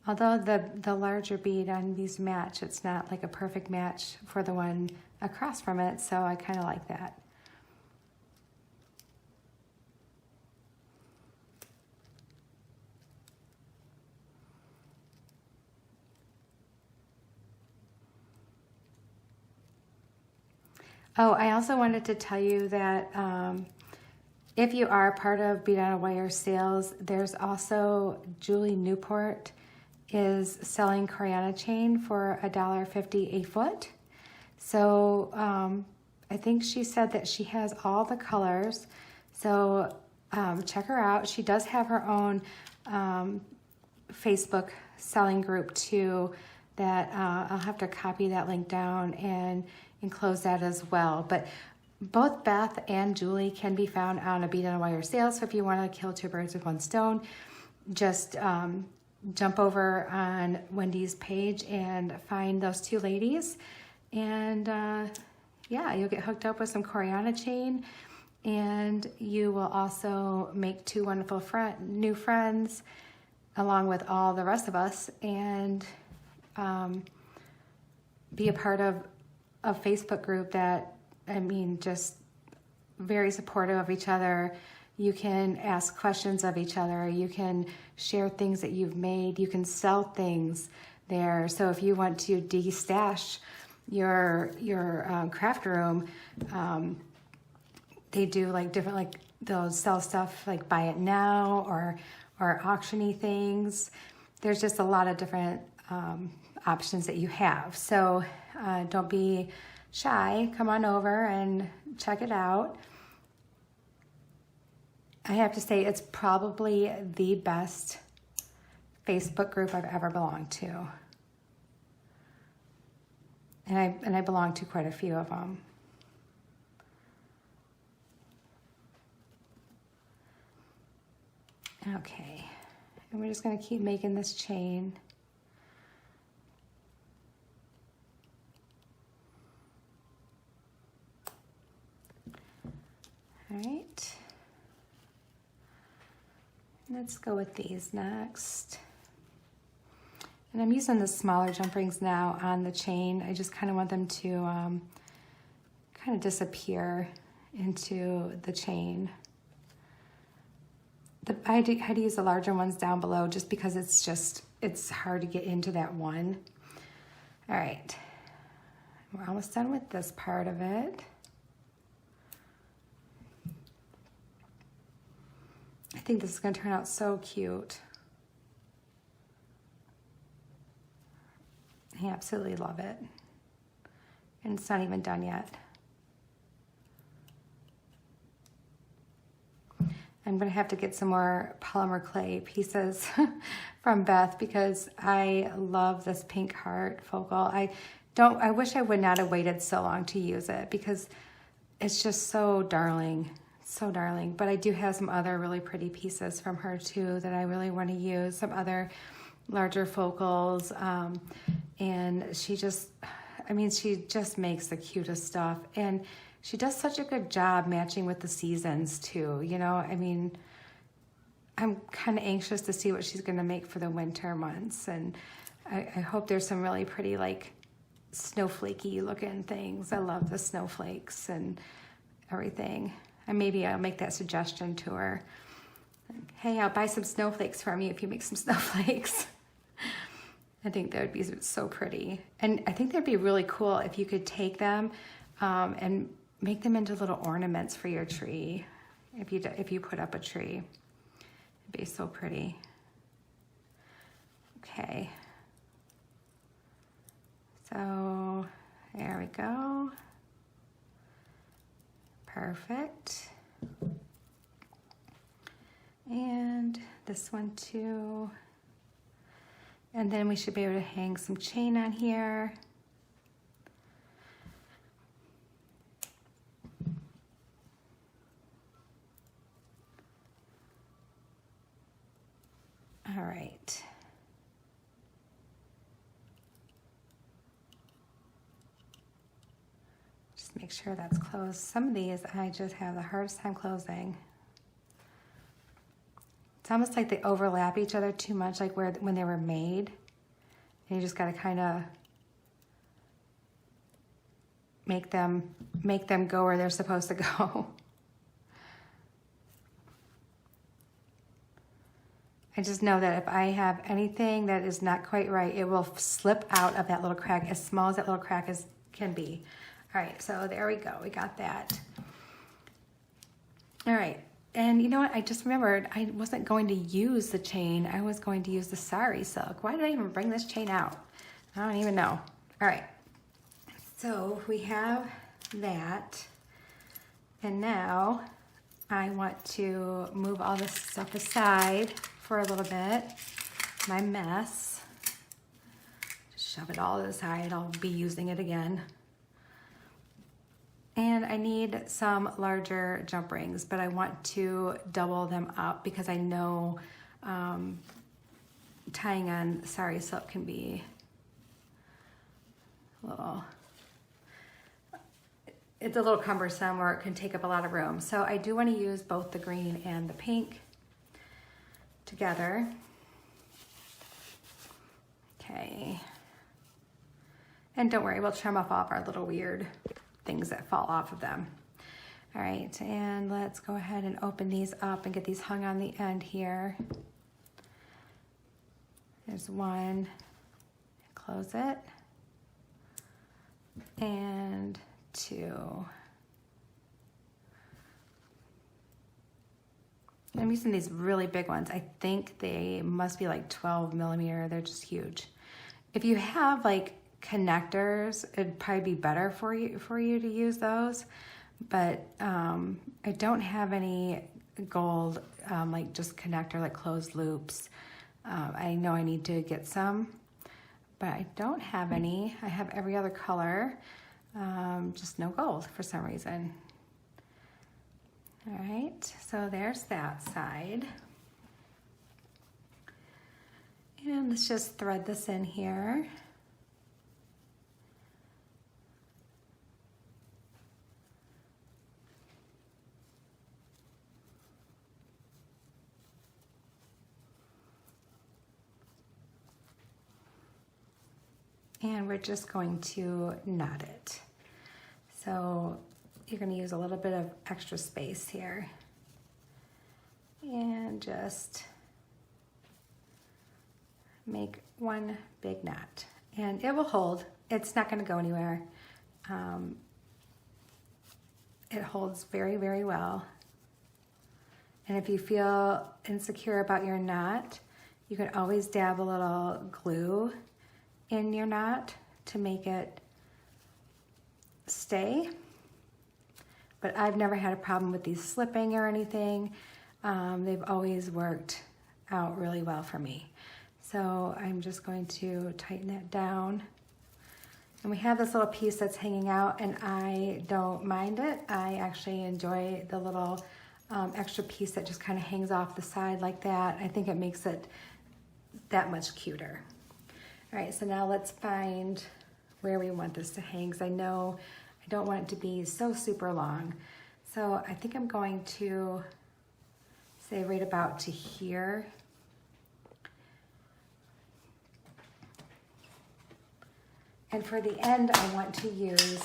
although the larger bead on these match, it's not like a perfect match for the one across from it, so I kind of like that. Oh, I also wanted to tell you that if you are part of Bead on a Wire sales, there's also Julie Newport is selling Coriana chain for $1.50 a foot. So I think she said that she has all the colors. So check her out. She does have her own Facebook selling group too, that I'll have to copy that link down and enclose that as well. But both Beth and Julie can be found on a Bead on a Wire sale. So if you want to kill two birds with one stone, just jump over on Wendy's page and find those two ladies. And yeah, you'll get hooked up with some Coriana chain, and you will also make two wonderful new friends along with all the rest of us, and be a part of a Facebook group that, I mean, just very supportive of each other. You can ask questions of each other. You can share things that you've made. You can sell things there. So if you want to de-stash your craft room, they do like different, like they'll sell stuff like buy it now or auction-y things. There's just a lot of different options that you have. So don't be shy. Come on over and check it out. I have to say it's probably the best Facebook group I've ever belonged to. And I belong to quite a few of them. Okay, and we're just going to keep making this chain. All right, let's go with these next. And I'm using the smaller jump rings now on the chain. I just kind of want them to kind of disappear into the chain. I had to use the larger ones down below just because it's hard to get into that one. All right, we're almost done with this part of it. I think this is going to turn out so cute. I absolutely love it. And it's not even done yet. I'm going to have to get some more polymer clay pieces from Beth because I love this pink heart focal. I wish I would not have waited so long to use it because it's just so darling, so darling. But I do have some other really pretty pieces from her too that I really want to use, some other larger focals. And she just makes the cutest stuff. And she does such a good job matching with the seasons too, you know? I mean, I'm kind of anxious to see what she's gonna make for the winter months. And I hope there's some really pretty like snowflakey looking things. I love the snowflakes and everything. And maybe I'll make that suggestion to her. Like, hey, I'll buy some snowflakes from you if you make some snowflakes. I think that would be so pretty. And I think that'd be really cool if you could take them and make them into little ornaments for your tree. If you put up a tree, it'd be so pretty. Okay. So there we go. Perfect. And this one too. And then we should be able to hang some chain on here. All right. Just make sure that's closed. Some of these I just have the hardest time closing. almost like they overlap each other too much, like when they were made. And you just got to kind of make them go where they're supposed to go. I just know that if I have anything that is not quite right, it will slip out of that little crack, as small as that little crack can be. All right, so there we go. We got that. All right, and you know what? I just remembered I wasn't going to use the chain. I was going to use the sari silk. Why did I even bring this chain out? I don't even know. All right, so we have that, and now I want to move all this stuff aside for a little bit, my mess. Just shove it all to the side. I'll be using it again. And I need some larger jump rings, but I want to double them up because I know tying on sari silk can be it's a little cumbersome, or it can take up a lot of room. So I do want to use both the green and the pink together. Okay. And don't worry, we'll trim off all of our little weird things that fall off of them. All right, and let's go ahead and open these up and get these hung on the end here. There's one, close it, and two. I'm using these really big ones. I think they must be like 12 millimeter. They're just huge. If you have like connectors, it'd probably be better for you to use those. But I don't have any gold, like just connector, like closed loops. I know I need to get some, but I don't have any. I have every other color, just no gold for some reason. All right, so there's that side. And let's just thread this in here. And we're just going to knot it. So you're going to use a little bit of extra space here. And just make one big knot. And it will hold. It's not going to go anywhere. It holds very, very well. And if you feel insecure about your knot, you can always dab a little glue in your knot to make it stay. But I've never had a problem with these slipping or anything. They've always worked out really well for me. So I'm just going to tighten that down. And we have this little piece that's hanging out, and I don't mind it. I actually enjoy the little extra piece that just kind of hangs off the side like that. I think it makes it that much cuter. All right, so now let's find where we want this to hang, because I know I don't want it to be so super long. So I think I'm going to say right about to here. And for the end, I want to use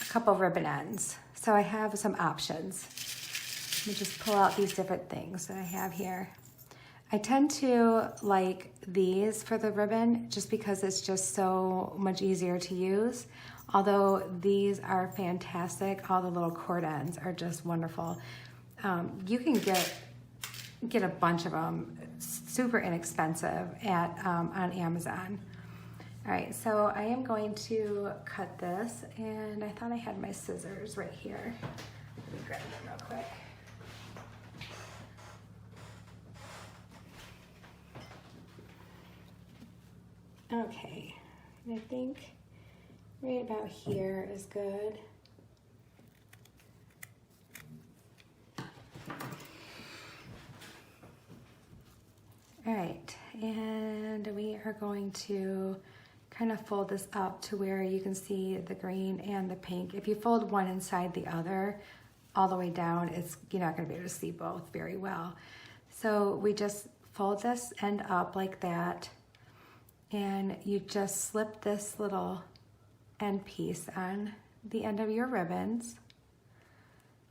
a couple ribbon ends. So I have some options. Let me just pull out these different things that I have here. I tend to like these for the ribbon just because it's just so much easier to use. Although these are fantastic, all the little cord ends are just wonderful. You can get a bunch of them super inexpensive at on Amazon. All right, so I am going to cut this, and I thought I had my scissors right here. Let me grab them real quick. Okay, I think right about here is good. All right, and we are going to kind of fold this up to where you can see the green and the pink. If you fold one inside the other, all the way down, you're not going to be able to see both very well. So we just fold this end up like that, and you just slip this little end piece on the end of your ribbons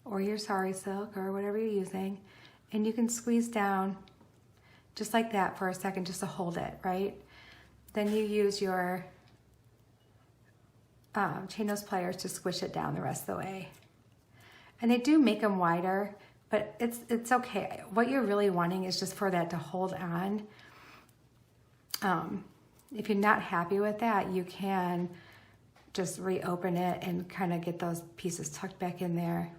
or your sari silk or whatever you're using, and you can squeeze down just like that for a second just to hold it, right? Then you use your chain nose pliers to squish it down the rest of the way. And they do make them wider, but it's okay. What you're really wanting is just for that to hold on. If you're not happy with that, you can just reopen it and kind of get those pieces tucked back in there.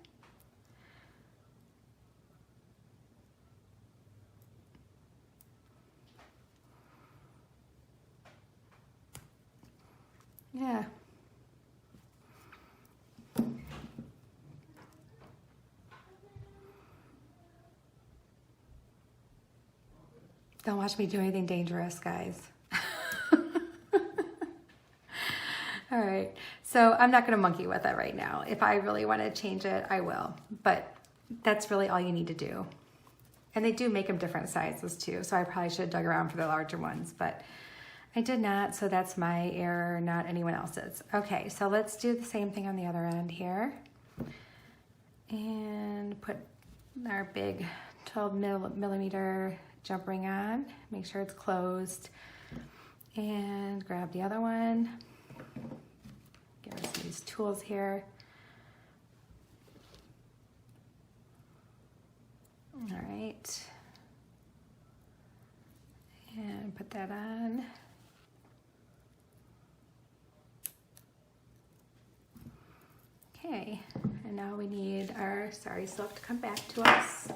Yeah. Don't watch me do anything dangerous, guys. All right, so I'm not gonna monkey with it right now. If I really wanna change it, I will, but that's really all you need to do. And they do make them different sizes too, so I probably should have dug around for the larger ones, but I did not, so that's my error, not anyone else's. Okay, so let's do the same thing on the other end here. And put our big 12 millimeter jump ring on, make sure it's closed, and grab the other one. Get rid of these tools here. All right, and put that on. Okay, and now we need our sari silk to come back to us.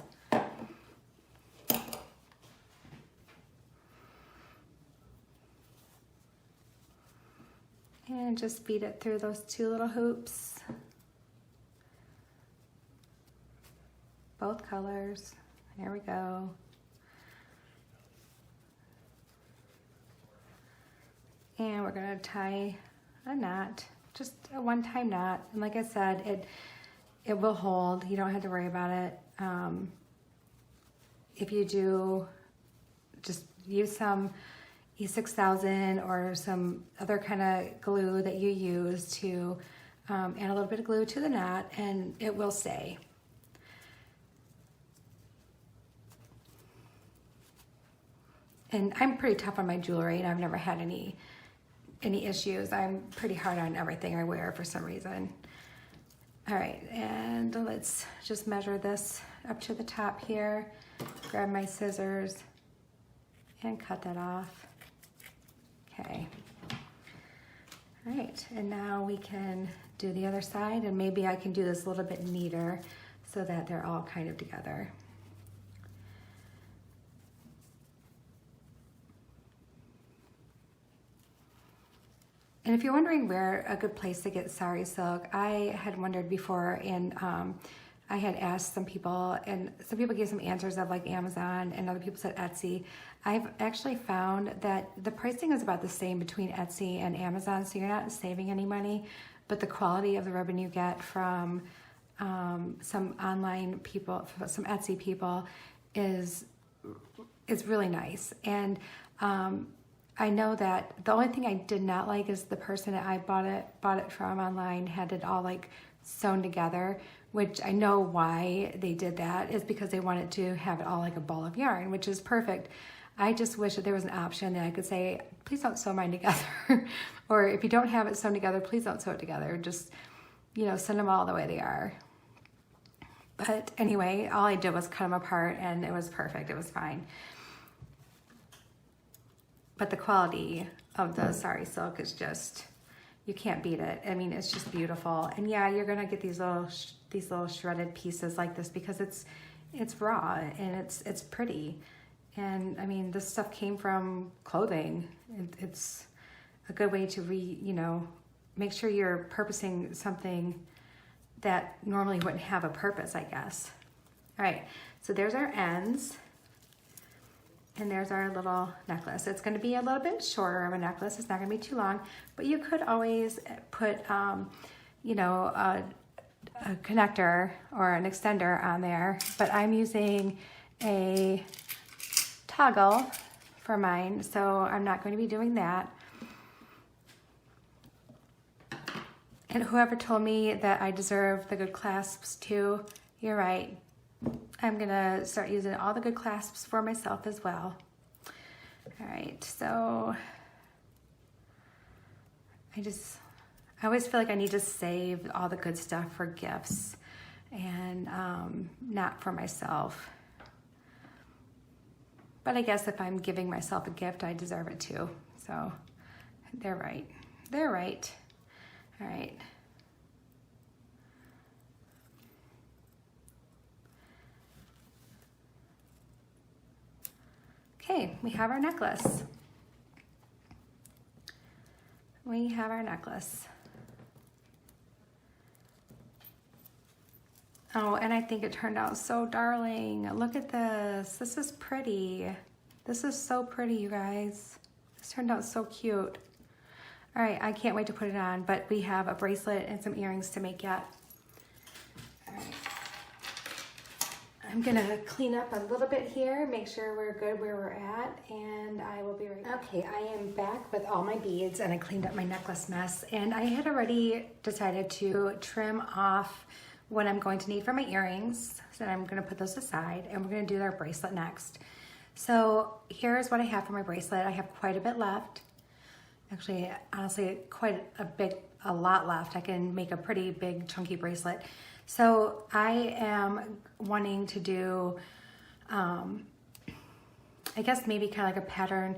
And just feed it through those two little hoops. Both colors. There we go. And we're gonna tie a knot, just a one-time knot. And like I said, it will hold. You don't have to worry about it. If you do, just use some E6000 or some other kind of glue that you use to add a little bit of glue to the knot, and it will stay. And I'm pretty tough on my jewelry, and I've never had any issues. I'm pretty hard on everything I wear for some reason. All right, and let's just measure this up to the top here. Grab my scissors and cut that off. Okay. All right, and now we can do the other side, and maybe I can do this a little bit neater so that they're all kind of together. And if you're wondering where a good place to get sari silk, I had wondered before, and I had asked some people, and some people gave some answers of like Amazon, and other people said Etsy. I've actually found that the pricing is about the same between Etsy and Amazon, so you're not saving any money, but the quality of the ribbon you get from some online people, some Etsy people, is really nice. And I know that the only thing I did not like is the person that I bought it from online had it all like sewn together, which I know why they did that is because they wanted to have it all like a ball of yarn, which is perfect. I just wish that there was an option that I could say, please don't sew mine together. Or if you don't have it sewn together, please don't sew it together. Just, send them all the way they are. But anyway, all I did was cut them apart, and it was perfect. It was fine. But the quality of the sari silk is just, you can't beat it. I mean, it's just beautiful. And yeah, you're gonna get these little shredded pieces like this because it's raw and it's pretty. And I mean, this stuff came from clothing. It's a good way to make sure you're purposing something that normally wouldn't have a purpose, I guess. All right, so there's our ends. And there's our little necklace. It's gonna be a little bit shorter of a necklace. It's not gonna be too long, but you could always put, connector or an extender on there, but I'm using a toggle for mine, so I'm not going to be doing that. And whoever told me that I deserve the good clasps too, you're right. I'm gonna start using all the good clasps for myself as well. All right, so I always feel like I need to save all the good stuff for gifts and not for myself. But I guess if I'm giving myself a gift, I deserve it too. So they're right. They're right. All right. Okay, we have our necklace. We have our necklace. Oh, and I think it turned out so darling. Look at this. This is pretty. This is so pretty, you guys. This turned out so cute. All right, I can't wait to put it on, but we have a bracelet and some earrings to make yet. All right. I'm gonna clean up a little bit here, make sure we're good where we're at, and I will be right back. Okay, I am back with all my beads, and I cleaned up my necklace mess, and I had already decided to trim off what I'm going to need for my earrings. So I'm gonna put those aside, and we're gonna do our bracelet next. So here's what I have for my bracelet. I have quite a bit left. Actually, honestly, quite a lot left. I can make a pretty big chunky bracelet. So I am wanting to do, I guess maybe kind of like a pattern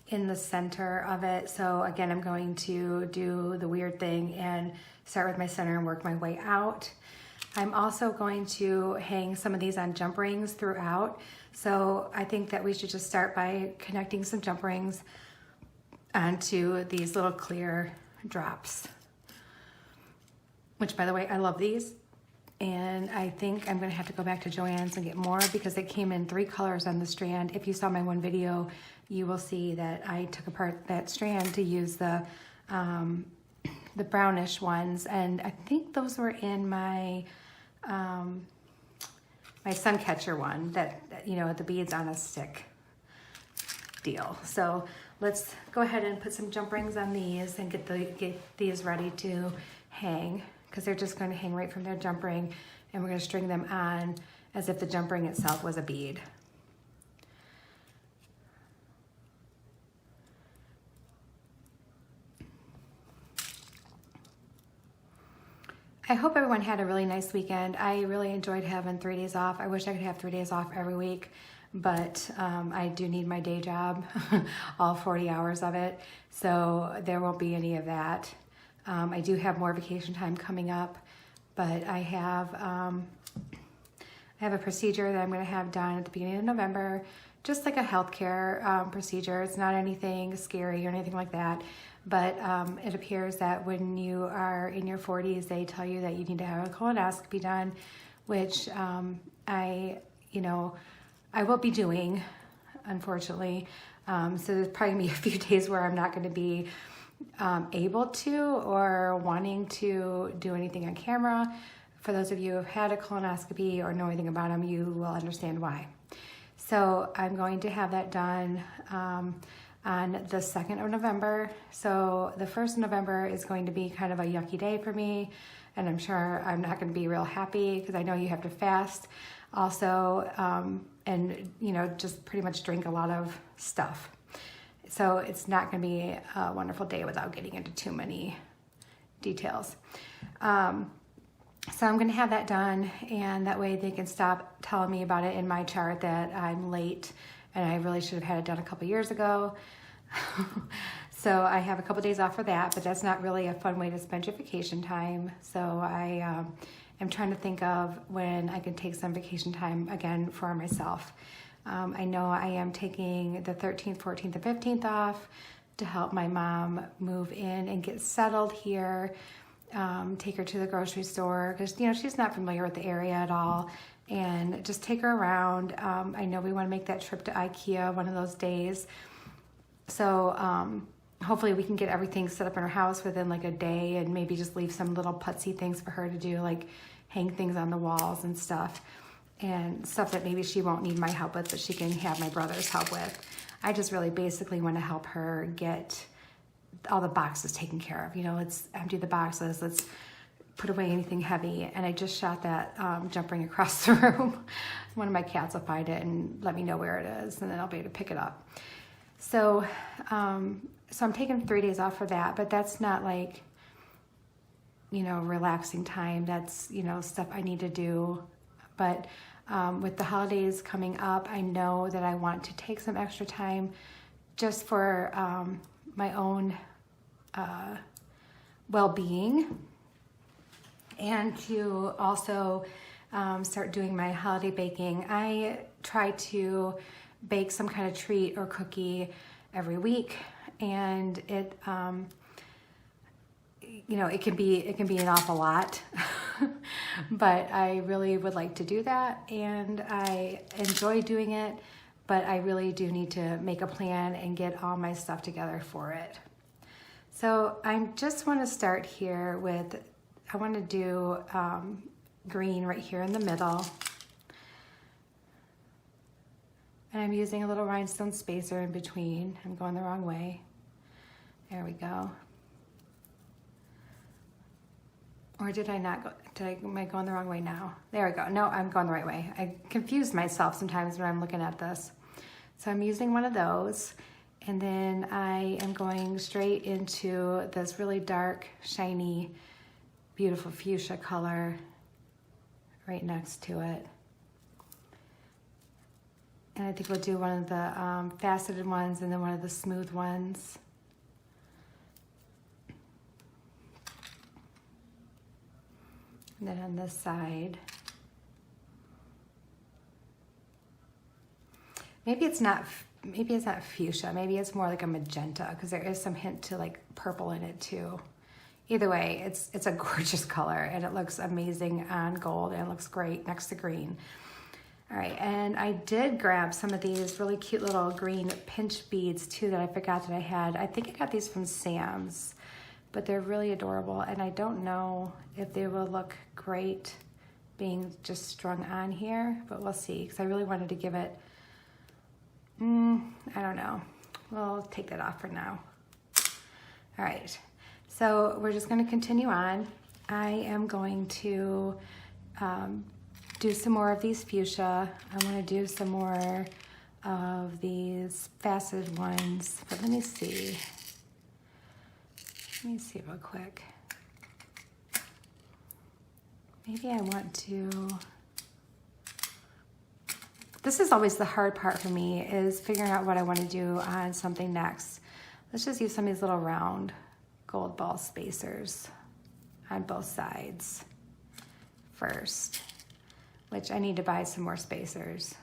in the center of it. So again, I'm going to do the weird thing and start with my center and work my way out. I'm also going to hang some of these on jump rings throughout. So I think that we should just start by connecting some jump rings onto these little clear drops, which by the way, I love these. And I think I'm gonna have to go back to Joann's and get more because it came in 3 colors on the strand. If you saw my one video, you will see that I took apart that strand to use the brownish ones. And I think those were in my, my sun catcher one that, you know, the beads on a stick deal. So let's go ahead and put some jump rings on these and get these ready to hang, because they're just going to hang right from their jump ring, and we're going to string them on as if the jump ring itself was a bead. I hope everyone had a really nice weekend. I really enjoyed having 3 days off. I wish I could have 3 days off every week, but I do need my day job, all 40 hours of it, so there won't be any of that. I do have more vacation time coming up, but I have a procedure that I'm going to have done at the beginning of November, just like a healthcare procedure. It's not anything scary or anything like that, but it appears that when you are in your 40s, they tell you that you need to have a colonoscopy done, which I will be doing, unfortunately. So there's probably gonna be a few days where I'm not going to be able to or wanting to do anything on camera. For those of you who have had a colonoscopy or know anything about them, you will understand why. So I'm going to have that done on the 2nd of November. So the 1st of November is going to be kind of a yucky day for me, and I'm sure I'm not going to be real happy because I know you have to fast also, and just pretty much drink a lot of stuff. So it's not going to be a wonderful day without getting into too many details. So I'm going to have that done, and that way they can stop telling me about it in my chart that I'm late and I really should have had it done a couple years ago. So I have a couple days off for that, but that's not really a fun way to spend your vacation time. So I am trying to think of when I can take some vacation time again for myself. I know I am taking the 13th, 14th, and 15th off to help my mom move in and get settled here, take her to the grocery store because, she's not familiar with the area at all, and just take her around. I know we want to make that trip to IKEA one of those days. So hopefully we can get everything set up in her house within like a day and maybe just leave some little putsy things for her to do, like hang things on the walls and stuff that maybe she won't need my help with, but she can have my brother's help with. I just really basically want to help her get all the boxes taken care of. You know, let's empty the boxes, let's put away anything heavy. And I just shot that jump ring across the room. One of my cats will find it and let me know where it is, and then I'll be able to pick it up. So, so I'm taking 3 days off for that, but that's not like, you know, relaxing time. That's, you know, stuff I need to do. But with the holidays coming up, I know that I want to take some extra time just for my own well-being, and to also start doing my holiday baking. I try to bake some kind of treat or cookie every week, and it you know, it can be an awful lot, but I really would like to do that, and I enjoy doing it, but I really do need to make a plan and get all my stuff together for it. So I just want to start here with, I want to do green right here in the middle. And I'm using a little rhinestone spacer in between. I'm going the wrong way. There we go. Or did I not go, am I going the wrong way now? There we go. No, I'm going the right way. I confuse myself sometimes when I'm looking at this. So I'm using one of those, and then I am going straight into this really dark, shiny, beautiful fuchsia color right next to it. And I think we'll do one of the faceted ones and then one of the smooth ones. And then on this side, maybe it's not fuchsia, maybe it's more like a magenta, because there is some hint to like purple in it too. Either way, it's a gorgeous color, and it looks amazing on gold, and it looks great next to green. All right, and I did grab some of these really cute little green pinch beads too that I forgot that I had. I think I got these from Sam's, but they're really adorable, and I don't know if they will look great being just strung on here, but we'll see, because I really wanted to give it, I don't know. We'll take that off for now. All right, so we're just gonna continue on. I am going to do some more of these fuchsia. I'm gonna do some more of these faceted ones, but let me see. Let me see real quick. Maybe I want to, this is always the hard part for me, is figuring out what I want to do on something next. Let's just use some of these little round gold ball spacers on both sides first, which I need to buy some more spacers.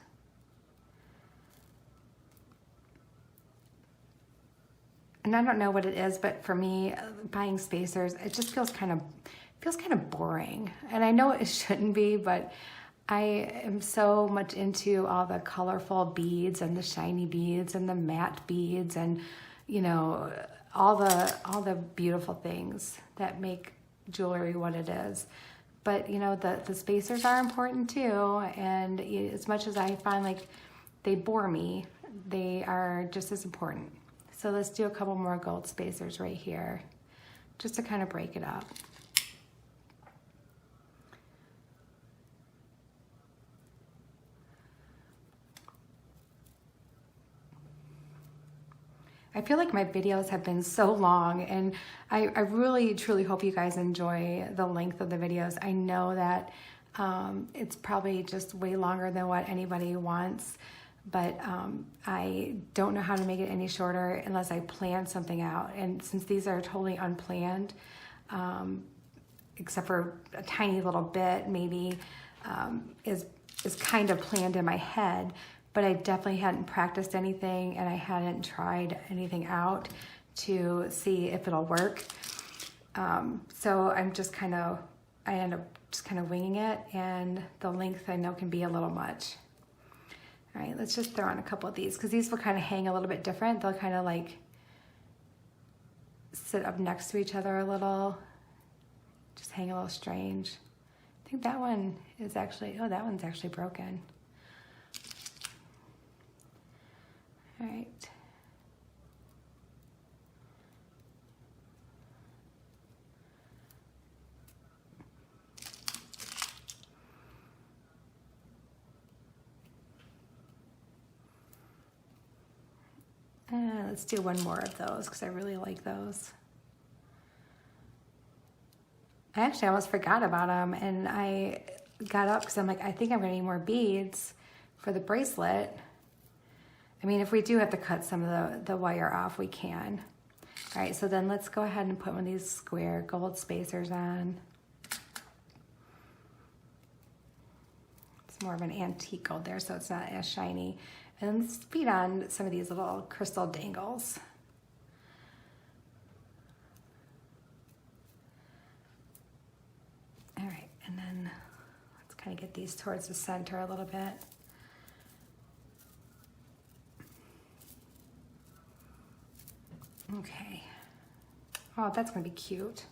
And I don't know what it is, but for me, buying spacers, it just feels kind of boring. And I know it shouldn't be, but I am so much into all the colorful beads and the shiny beads and the matte beads and, you know, all the beautiful things that make jewelry what it is. But, you know, the spacers are important too. And as much as I find like they bore me, they are just as important. So let's do a couple more gold spacers right here, just to kind of break it up. I feel like my videos have been so long, and I really, truly hope you guys enjoy the length of the videos. I know that it's probably just way longer than what anybody wants, but I don't know how to make it any shorter unless I plan something out. And since these are totally unplanned, except for a tiny little bit maybe, is kind of planned in my head, but I definitely hadn't practiced anything, and I hadn't tried anything out to see if it'll work. So I'm just I end up just kind of winging it, and the length I know can be a little much. All right, let's just throw on a couple of these, because these will kind of hang a little bit different. They'll kind of like sit up next to each other a little, just hang a little strange. I think that one is actually, oh, that one's actually broken. All right. Let's do one more of those because I really like those. I actually almost forgot about them, and I got up because I'm like, I think I'm going to need more beads for the bracelet. I mean, if we do have to cut some of the wire off, we can. All right, so then let's go ahead and put one of these square gold spacers on. It's more of an antique gold there, so it's not as shiny. And let's bead on some of these little crystal dangles. All right, and then let's kind of get these towards the center a little bit. Okay. Oh, that's gonna be cute.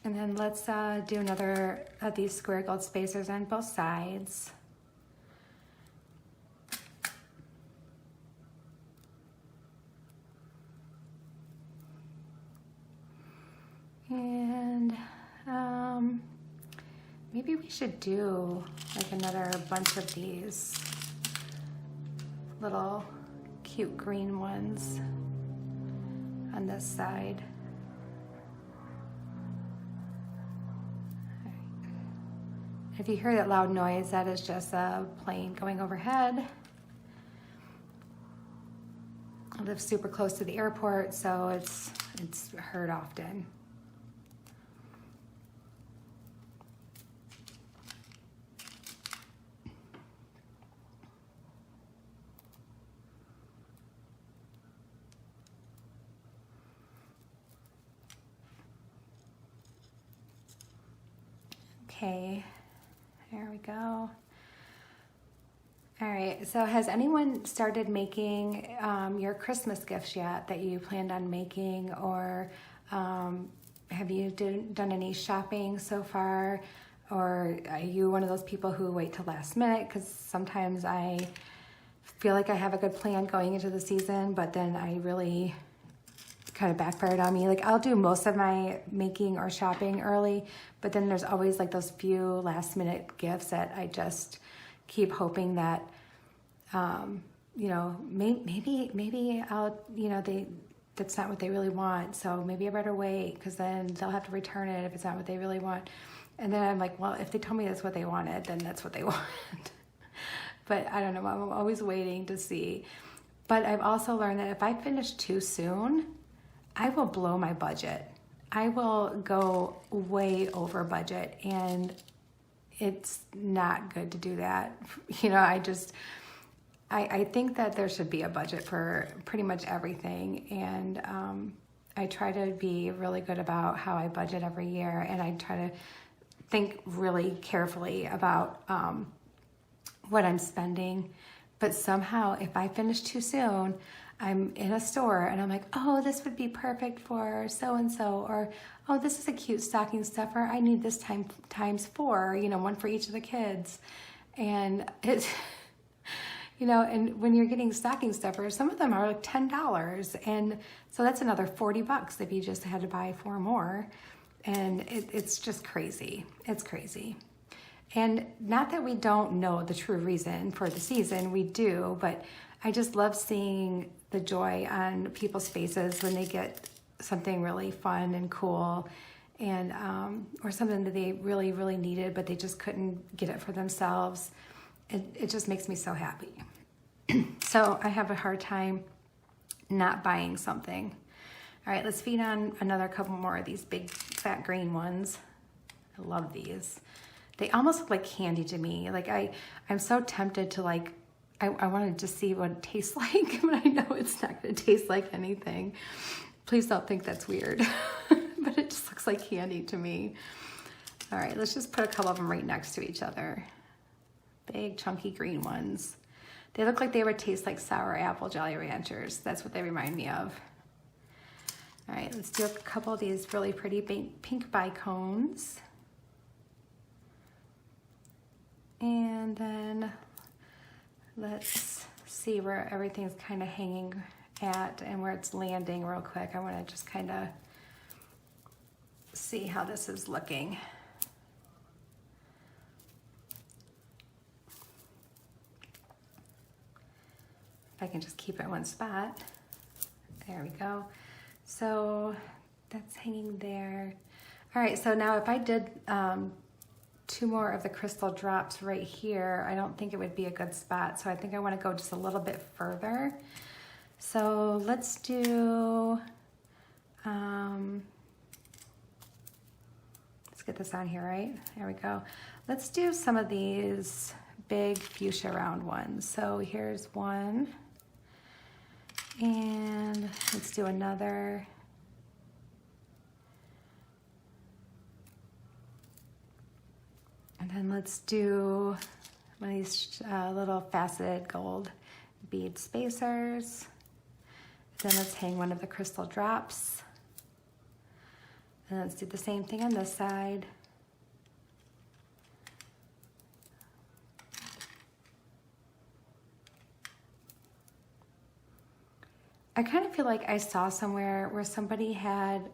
And then let's do another of these square gold spacers on both sides. And maybe we should do like another bunch of these little cute green ones on this side. All right. If you hear that loud noise, that is just a plane going overhead. I live super close to the airport, so it's heard often. Okay, there we go. All right, so has anyone started making your Christmas gifts yet that you planned on making, or have you done any shopping so far, or are you one of those people who wait till last minute? Because sometimes I feel like I have a good plan going into the season, but then I really kind of backfired on me. Like, I'll do most of my making or shopping early, but then there's always like those few last minute gifts that I just keep hoping that, you know, maybe I'll, you know, that's not what they really want. So maybe I better wait, because then they'll have to return it if it's not what they really want. And then I'm like, well, if they told me that's what they wanted, then that's what they want. But I don't know, I'm always waiting to see. But I've also learned that if I finish too soon, I will blow my budget. I will go way over budget, and it's not good to do that. You know, I think that there should be a budget for pretty much everything, and I try to be really good about how I budget every year, and I try to think really carefully about what I'm spending. But somehow, if I finish too soon, I'm in a store and I'm like, oh, this would be perfect for so-and-so, or, oh, this is a cute stocking stuffer. I need this times 4, you know, one for each of the kids. And it's, you know, and when you're getting stocking stuffers, some of them are like $10. And so that's another $40 if you just had to buy 4 more. And it's just crazy. It's crazy. And not that we don't know the true reason for the season, we do, but I just love seeing the joy on people's faces when they get something really fun and cool, and or something that they really, really needed, but they just couldn't get it for themselves. It just makes me so happy. So I have a hard time not buying something. All right, let's feed on another couple more of these big fat green ones. I love these. They almost look like candy to me. Like I'm so tempted to like, I wanted to see what it tastes like, but I know it's not gonna taste like anything. Please don't think that's weird, but it just looks like candy to me. All right, let's just put a couple of them right next to each other. Big chunky green ones. They look like they would taste like sour apple Jolly Ranchers. That's what they remind me of. All right, let's do a couple of these really pretty pink bicones. And then let's see where everything's kind of hanging at and where it's landing real quick. I want to just kind of see how this is looking. If I can just keep it in one spot. There we go. So that's hanging there. All right, so now if I did 2 more of the crystal drops right here, I don't think it would be a good spot. So I think I want to go just a little bit further. So let's do, let's get this on here, right? There we go. Let's do some of these big fuchsia round ones. So here's one. And let's do another. And then let's do one of these little faceted gold bead spacers. Then let's hang one of the crystal drops. And let's do the same thing on this side. I kind of feel like I saw somewhere where somebody had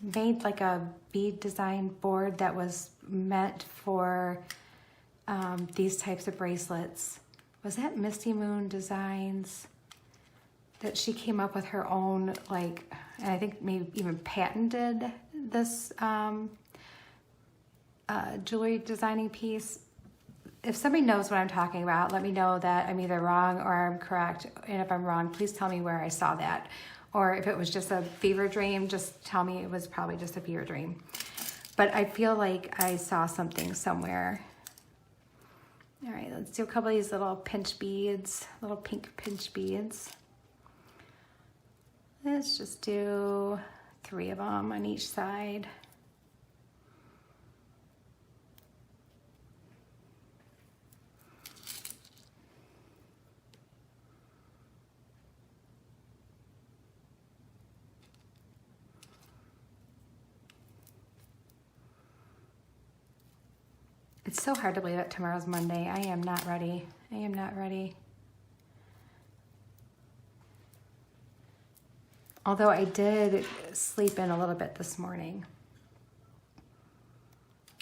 made like a bead design board that was meant for these types of bracelets. Was that Misty Moon Designs? That she came up with her own, like, and I think maybe even patented this jewelry designing piece. If somebody knows what I'm talking about, let me know that I'm either wrong or I'm correct. And if I'm wrong, please tell me where I saw that. Or if it was just a fever dream, just tell me it was probably just a fever dream. But I feel like I saw something somewhere. All right, let's do a couple of these little pinch beads, little pink pinch beads. Let's just do 3 of them on each side. It's so hard to believe that tomorrow's Monday. I am not ready. I am not ready. Although I did sleep in a little bit this morning.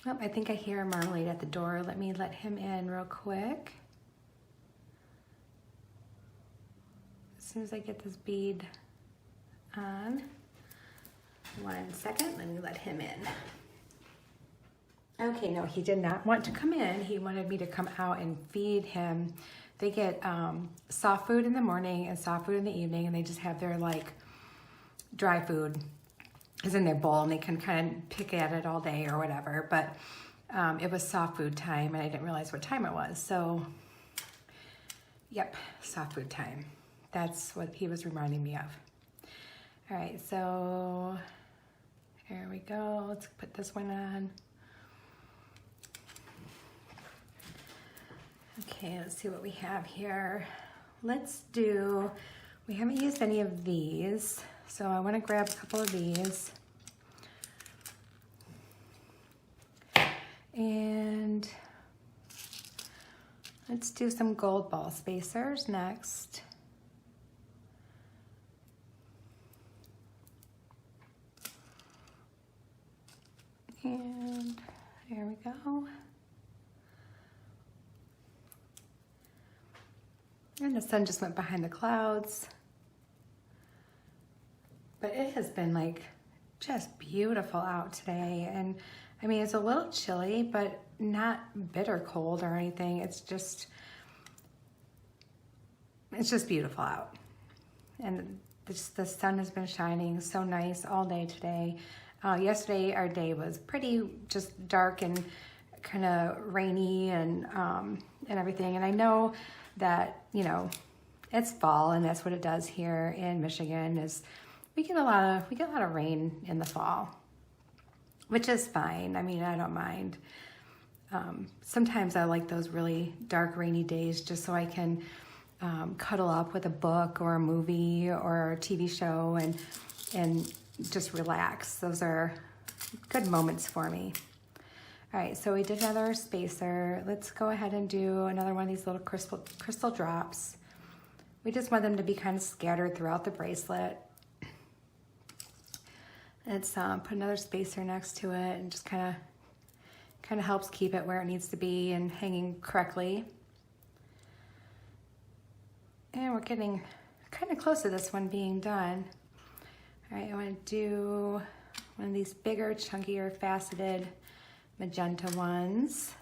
Oh, I think I hear Marmalade at the door. Let me let him in real quick. As soon as I get this bead on. 1 second, let me let him in. Okay, no, he did not want to come in. He wanted me to come out and feed him. They get soft food in the morning and soft food in the evening, and they just have their like dry food is in their bowl, and they can kind of pick at it all day or whatever. But it was soft food time, and I didn't realize what time it was. So, yep, soft food time. That's what he was reminding me of. All right, so here we go. Let's put this one on. Okay, let's see what we have here. Let's do, we haven't used any of these, so I want to grab a couple of these. And let's do some gold ball spacers next. And there we go. And the sun just went behind the clouds. But it has been like just beautiful out today. And I mean, it's a little chilly, but not bitter cold or anything. It's just beautiful out. And the sun has been shining so nice all day today. Yesterday, our day was pretty just dark and kind of rainy and everything. And I know that, you know, it's fall, and that's what it does here in Michigan. Is we get a lot of rain in the fall, which is fine. I mean, I don't mind. Sometimes I like those really dark, rainy days just so I can cuddle up with a book or a movie or a TV show and just relax. Those are good moments for me. All right, so we did another spacer. Let's go ahead and do another one of these little crystal drops. We just want them to be kind of scattered throughout the bracelet. Let's put another spacer next to it and just kind of helps keep it where it needs to be and hanging correctly. And we're getting kind of close to this one being done. All right, I want to do one of these bigger, chunkier, faceted magenta ones.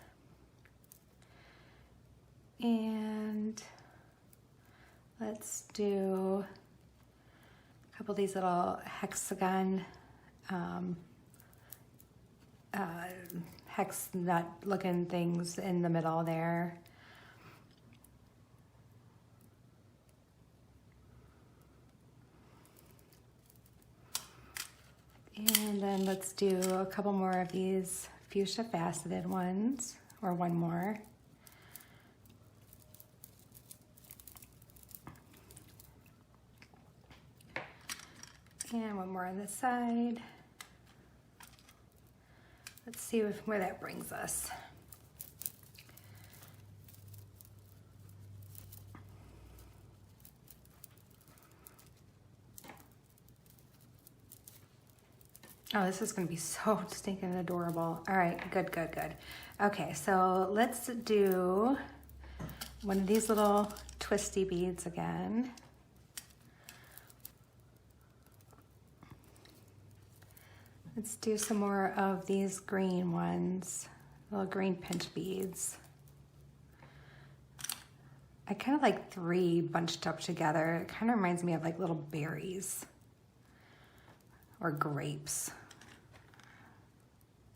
And let's do a couple of these little hexagon, hex nut looking things in the middle there. And then let's do a couple more of these fuchsia faceted ones, or one more. And one more on this side. Let's see where that brings us. Oh, this is going to be so stinking adorable. All right, good, good, good. Okay, so let's do one of these little twisty beads again. Let's do some more of these green ones, little green pinch beads. I kind of like 3 bunched up together. It kind of reminds me of like little berries or grapes.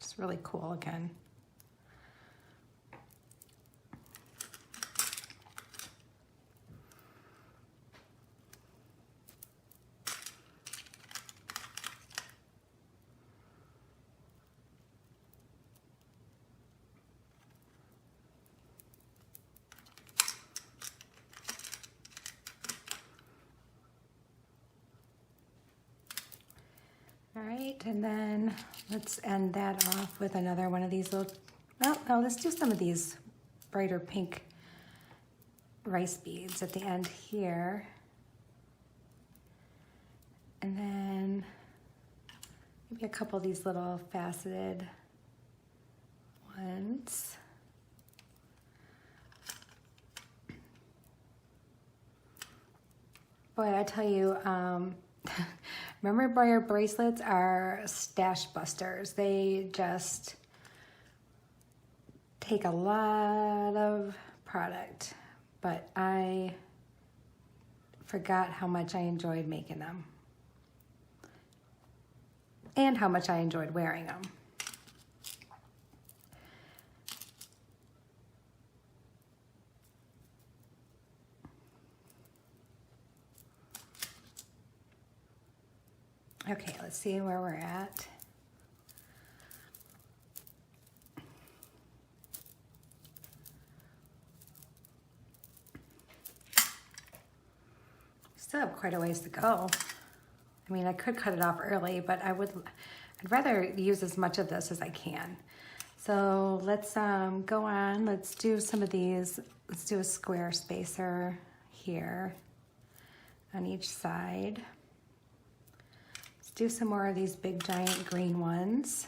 It's really cool again. All right, and then let's end that off with another one of these little, well, no, let's do some of these brighter pink rice beads at the end here. And then maybe a couple of these little faceted ones. Boy, I tell you, Memory wire bracelets are stash busters. They just take a lot of product, but I forgot how much I enjoyed making them and how much I enjoyed wearing them. Okay, let's see where we're at. Still have quite a ways to go. I mean, I could cut it off early, but I'd rather use as much of this as I can. So let's go on. Let's do some of these. Let's do a square spacer here on each side. Do some more of these big giant green ones.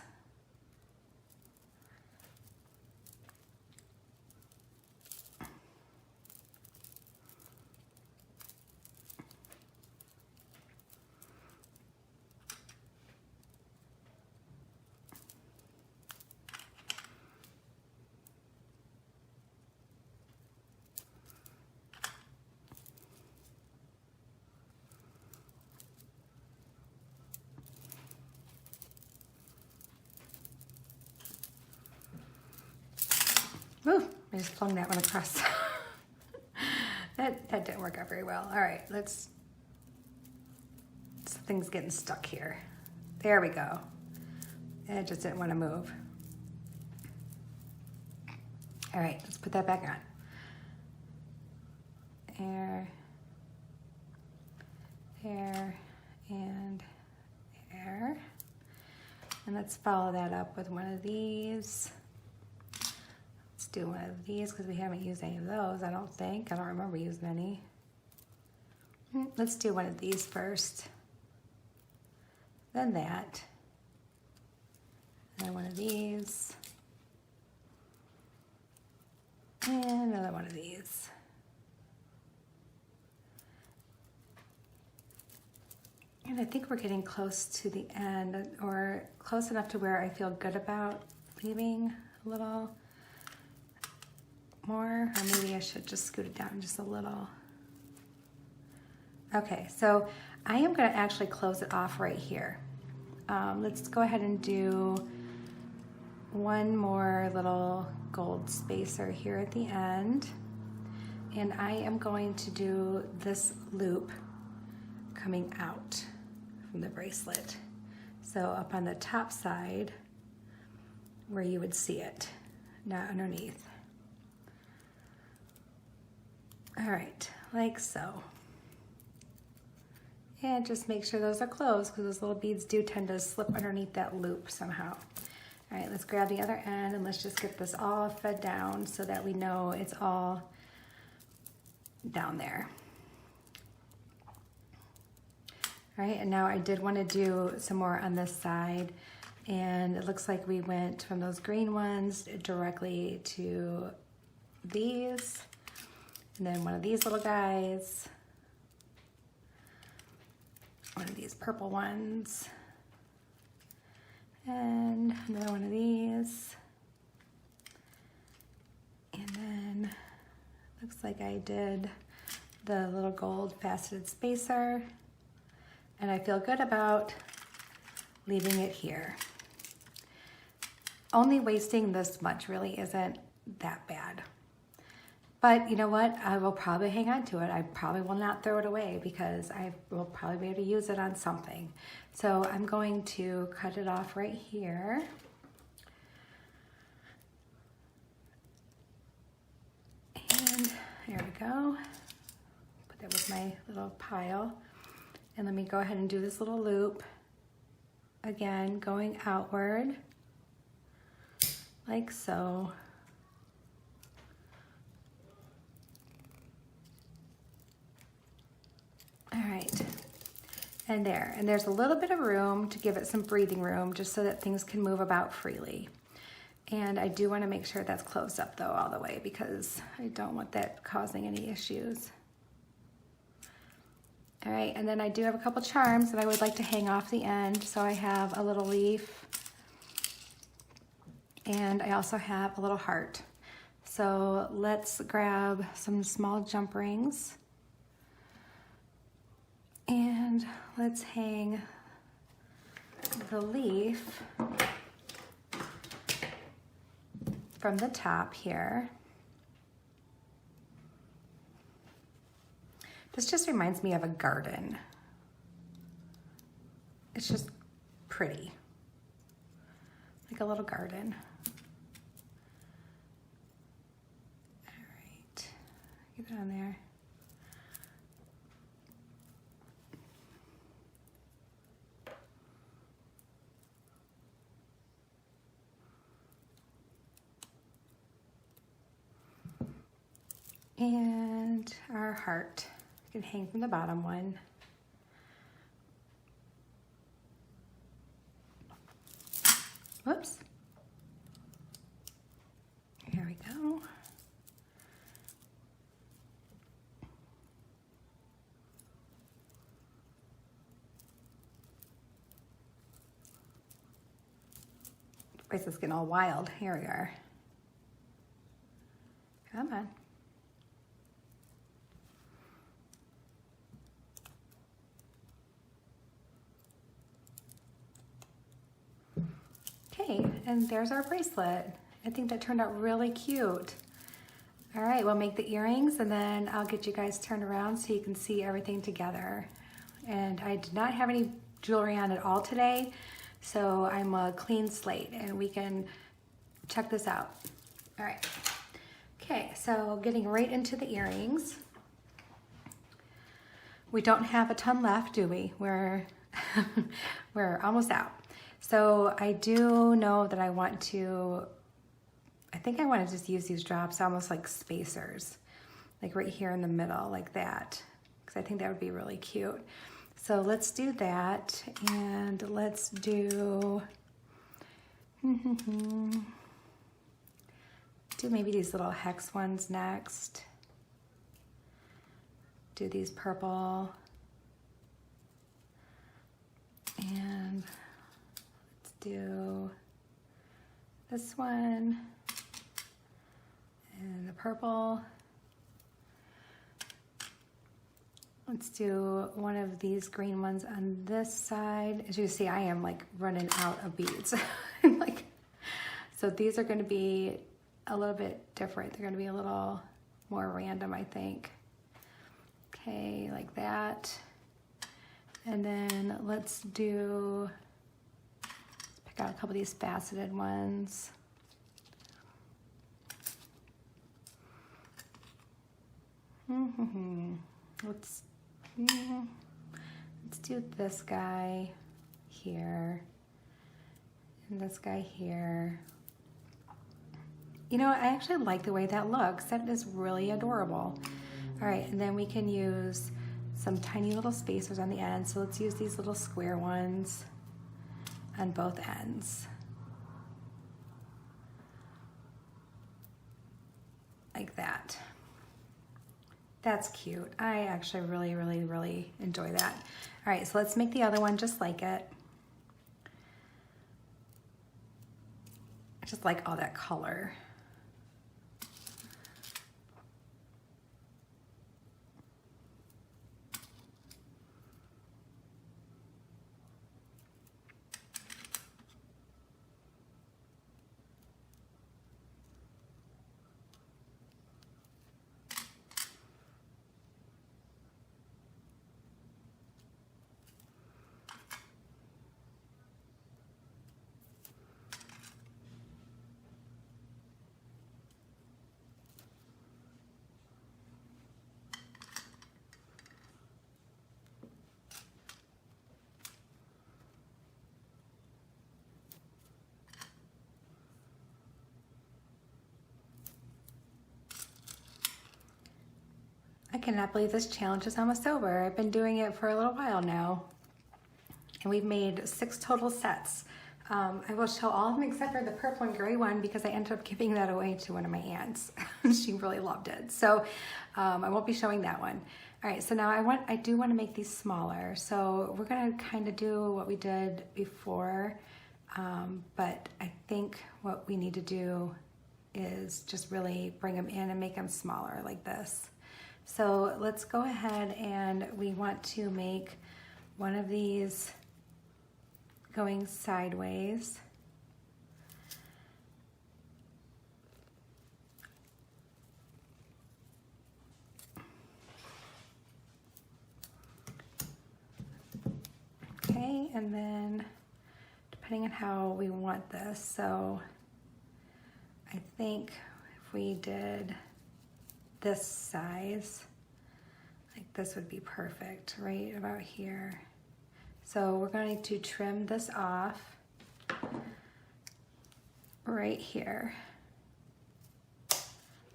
Ooh, I just flung that one across. that didn't work out very well. All right, something's getting stuck here. There we go. It just didn't want to move. All right, let's put that back on. There, there, and there. And let's follow that up with one of these. do one of these because we haven't used any of those, I don't think. I don't remember using any. Let's do one of these first. Then that. And then one of these. And another one of these. And I think we're getting close to the end, or close enough to where I feel good about leaving a little more, or maybe I should just scoot it down just a little. Okay, so I am going to actually close it off right here. Let's go ahead and do one more little gold spacer here at the end. And I am going to do this loop coming out from the bracelet. So up on the top side where you would see it, not underneath. All right, like so. And just make sure those are closed because those little beads do tend to slip underneath that loop somehow. All right, let's grab the other end and let's just get this all fed down so that we know it's all down there. All right, and now I did want to do some more on this side, and it looks like we went from those green ones directly to these, and then one of these little guys, one of these purple ones, and another one of these, and then looks like I did the little gold faceted spacer, and I feel good about leaving it here. Only wasting this much really isn't that bad. But you know what? I will probably hang on to it. I probably will not throw it away because I will probably be able to use it on something. So I'm going to cut it off right here. And there we go. Put that with my little pile. And let me go ahead and do this little loop. Again, going outward, like so. All right, and there. And there's a little bit of room to give it some breathing room just so that things can move about freely. And I do want to make sure that's closed up though all the way because I don't want that causing any issues. All right, and then I do have a couple charms that I would like to hang off the end. So I have a little leaf, and I also have a little heart. So let's grab some small jump rings, and let's hang the leaf from the top here. This just reminds me of a garden. It's just pretty, like a little garden. All right, get that on there. And our heart. You can hang from the bottom one. Whoops. Here we go. The bracelet's getting all wild. Here we are. Come on. And there's our bracelet. I think that turned out really cute. All right, we'll make the earrings and then I'll get you guys turned around so you can see everything together. And I did not have any jewelry on at all today, so I'm a clean slate and we can check this out. All right. Okay, so getting right into the earrings. We don't have a ton left, do we? We're almost out. So I do know that I want to I think I want to just use these drops almost like spacers, like right here in the middle, like that, because I think that would be really cute. So let's do that, and let's do do maybe these little hex ones next. Do these purple, and let's do this one and the purple. Let's do one of these green ones on this side. As you see, I am like running out of beads. Like, so these are going to be a little bit different. They're going to be a little more random, I think. Okay, like that. And then let's pick out a couple of these faceted ones. Let's do this guy here and this guy here. You know, I actually like the way that looks. That is really adorable. All right, and then we can use some tiny little spacers on the end. So let's use these little square ones on both ends. Like that. That's cute. I actually really, really, really enjoy that. All right, so let's make the other one just like it. I just like all that color. I cannot believe this challenge is almost over. I've been doing it for a little while now, and we've made 6 total sets. I will show all of them except for the purple and gray one because I ended up giving that away to one of my aunts. She really loved it. So I won't be showing that one. All right, so now I do want to make these smaller. So we're gonna kind of do what we did before, but I think what we need to do is just really bring them in and make them smaller like this. So let's go ahead, and we want to make one of these going sideways. Okay, and then depending on how we want this, so I think if we did this size, like this would be perfect right about here. So we're going to trim this off right here.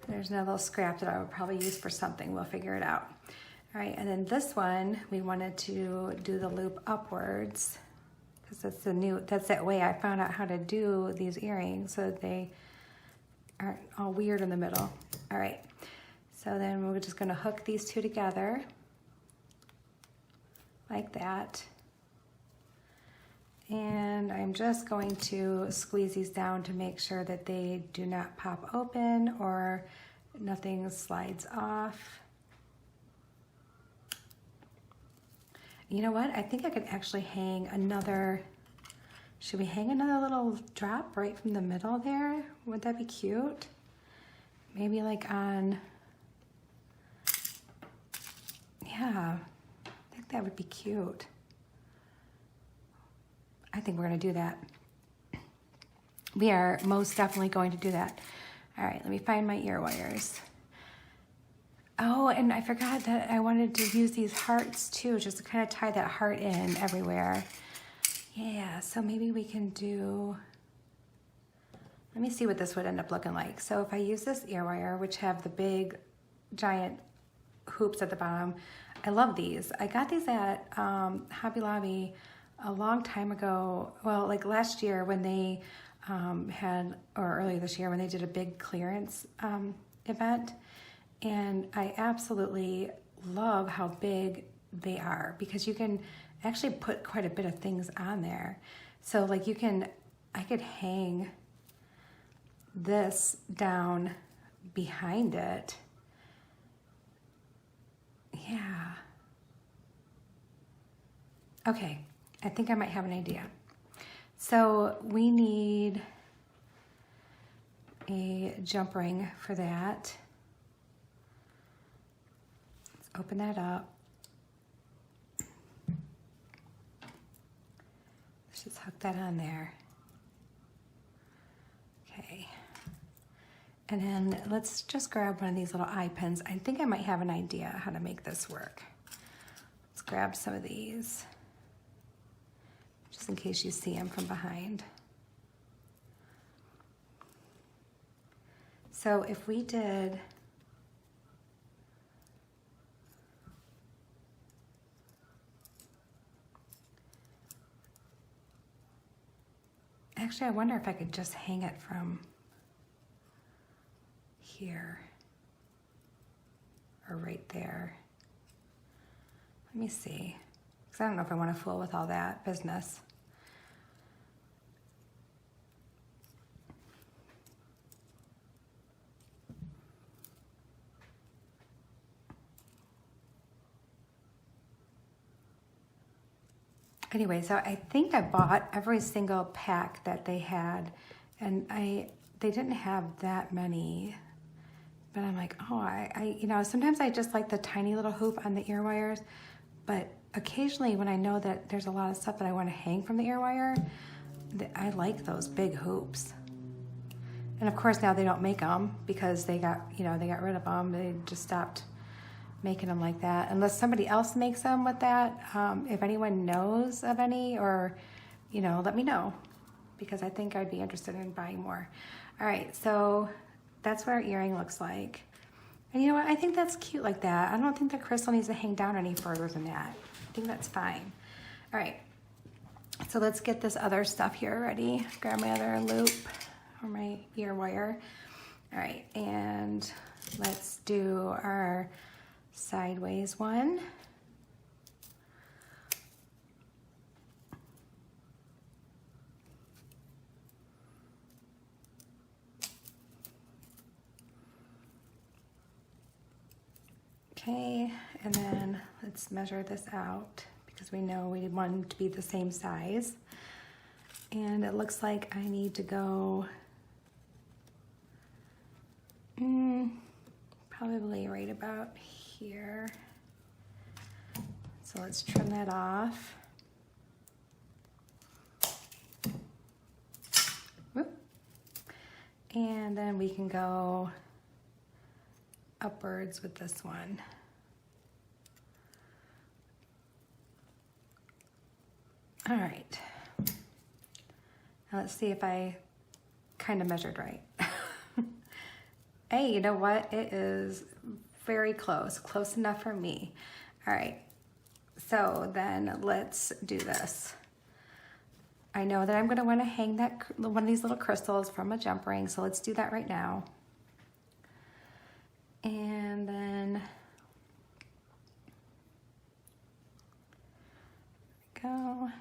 There's another little scrap that I would probably use for something. We'll figure it out. All right, and then this one, we wanted to do the loop upwards because that's that way I found out how to do these earrings so that they aren't all weird in the middle. All right. So then we're just going to hook these two together like that. And I'm just going to squeeze these down to make sure that they do not pop open or nothing slides off. You know what? I think I could actually hang another, should we hang another little drop right from the middle there? Would that be cute? Maybe like on, yeah, I think that would be cute. I think we're gonna do that. We are most definitely going to do that. All right, let me find my ear wires. Oh, and I forgot that I wanted to use these hearts too, just to kind of tie that heart in everywhere. Yeah, so maybe we can do Let me see what this would end up looking like. So if I use this ear wire, which have the big giant hoops at the bottom, I love these. I got these at Hobby Lobby a long time ago. Well, like last year when they or earlier this year when they did a big clearance event. And I absolutely love how big they are because you can actually put quite a bit of things on there. So like I could hang this down behind it. Yeah. Okay, I think I might have an idea. So we need a jump ring for that. Let's open that up. Let's just hook that on there. Okay. And then let's just grab one of these little eye pins. I think I might have an idea how to make this work. Let's grab some of these, just in case you see them from behind. So if we did, actually I wonder if I could just hang it from here or right there. Let me see, because I don't know if I want to fool with all that business. Anyway, so I think I bought every single pack that they had, and they didn't have that many, but I'm like, oh, I sometimes I just like the tiny little hoop on the ear wires, but occasionally when I know that there's a lot of stuff that I want to hang from the ear wire, I like those big hoops. And of course now they don't make them because they got rid of them. They just stopped making them like that, unless somebody else makes them with that. If anyone knows of any, or let me know, because I think I'd be interested in buying more. All right, so that's what our earring looks like. And you know what, I think that's cute like that. I don't think the crystal needs to hang down any further than that. I think that's fine. All right, so let's get this other stuff here ready. Grab my other loop or my ear wire. All right, and let's do our sideways one. Okay, and then let's measure this out because we know we want them to be the same size. And it looks like I need to go probably right about here. So let's trim that off. Whoop. And then we can go upwards with this one. All right. Now let's see if I kind of measured right. Hey, you know what? It is very close enough for me. All right, so then let's do this. I know that I'm gonna wanna hang one of these little crystals from a jump ring, so let's do that right now. And then, there we go.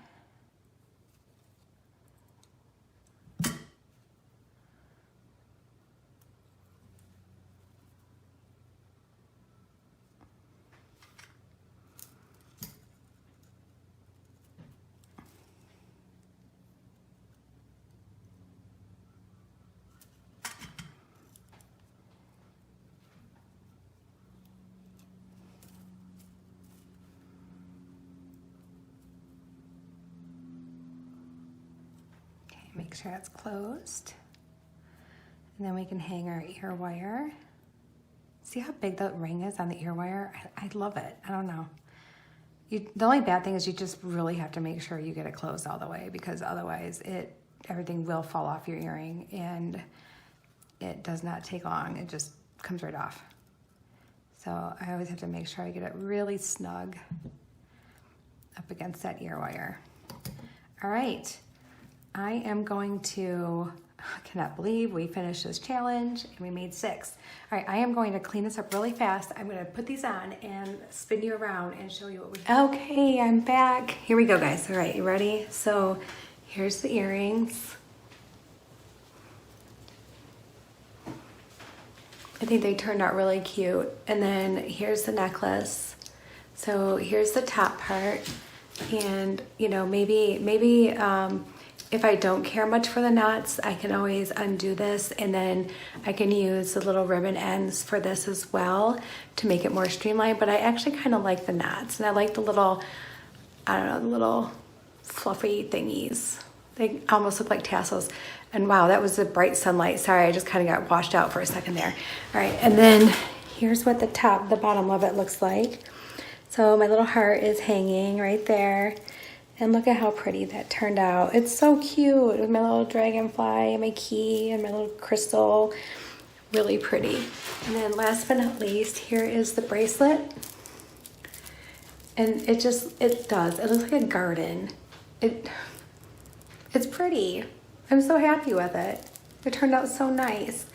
Make sure it's closed. And then we can hang our ear wire. See how big the ring is on the ear wire? I love it. I don't know. The only bad thing is you just really have to make sure you get it closed all the way, because otherwise it everything will fall off your earring, and it does not take long. It just comes right off. So I always have to make sure I get it really snug up against that ear wire. All right, I am going to, I cannot believe we finished this challenge and we made 6. All right, I am going to clean this up really fast. I'm gonna put these on and spin you around and show you what we have. Okay, I'm back. Here we go, guys. All right, you ready? So here's the earrings. I think they turned out really cute. And then here's the necklace. So here's the top part. And you know, maybe if I don't care much for the knots, I can always undo this, and then I can use the little ribbon ends for this as well to make it more streamlined. But I actually kind of like the knots, and I like the little, I don't know, the little fluffy thingies. They almost look like tassels. And wow, that was the bright sunlight. Sorry, I just kind of got washed out for a second there. All right, and then here's what the bottom of it looks like. So my little heart is hanging right there. And look at how pretty that turned out. It's so cute with my little dragonfly and my key and my little crystal. Really pretty. And then last but not least, here is the bracelet. And it does. It looks like a garden. It's pretty. I'm so happy with it. It turned out so nice.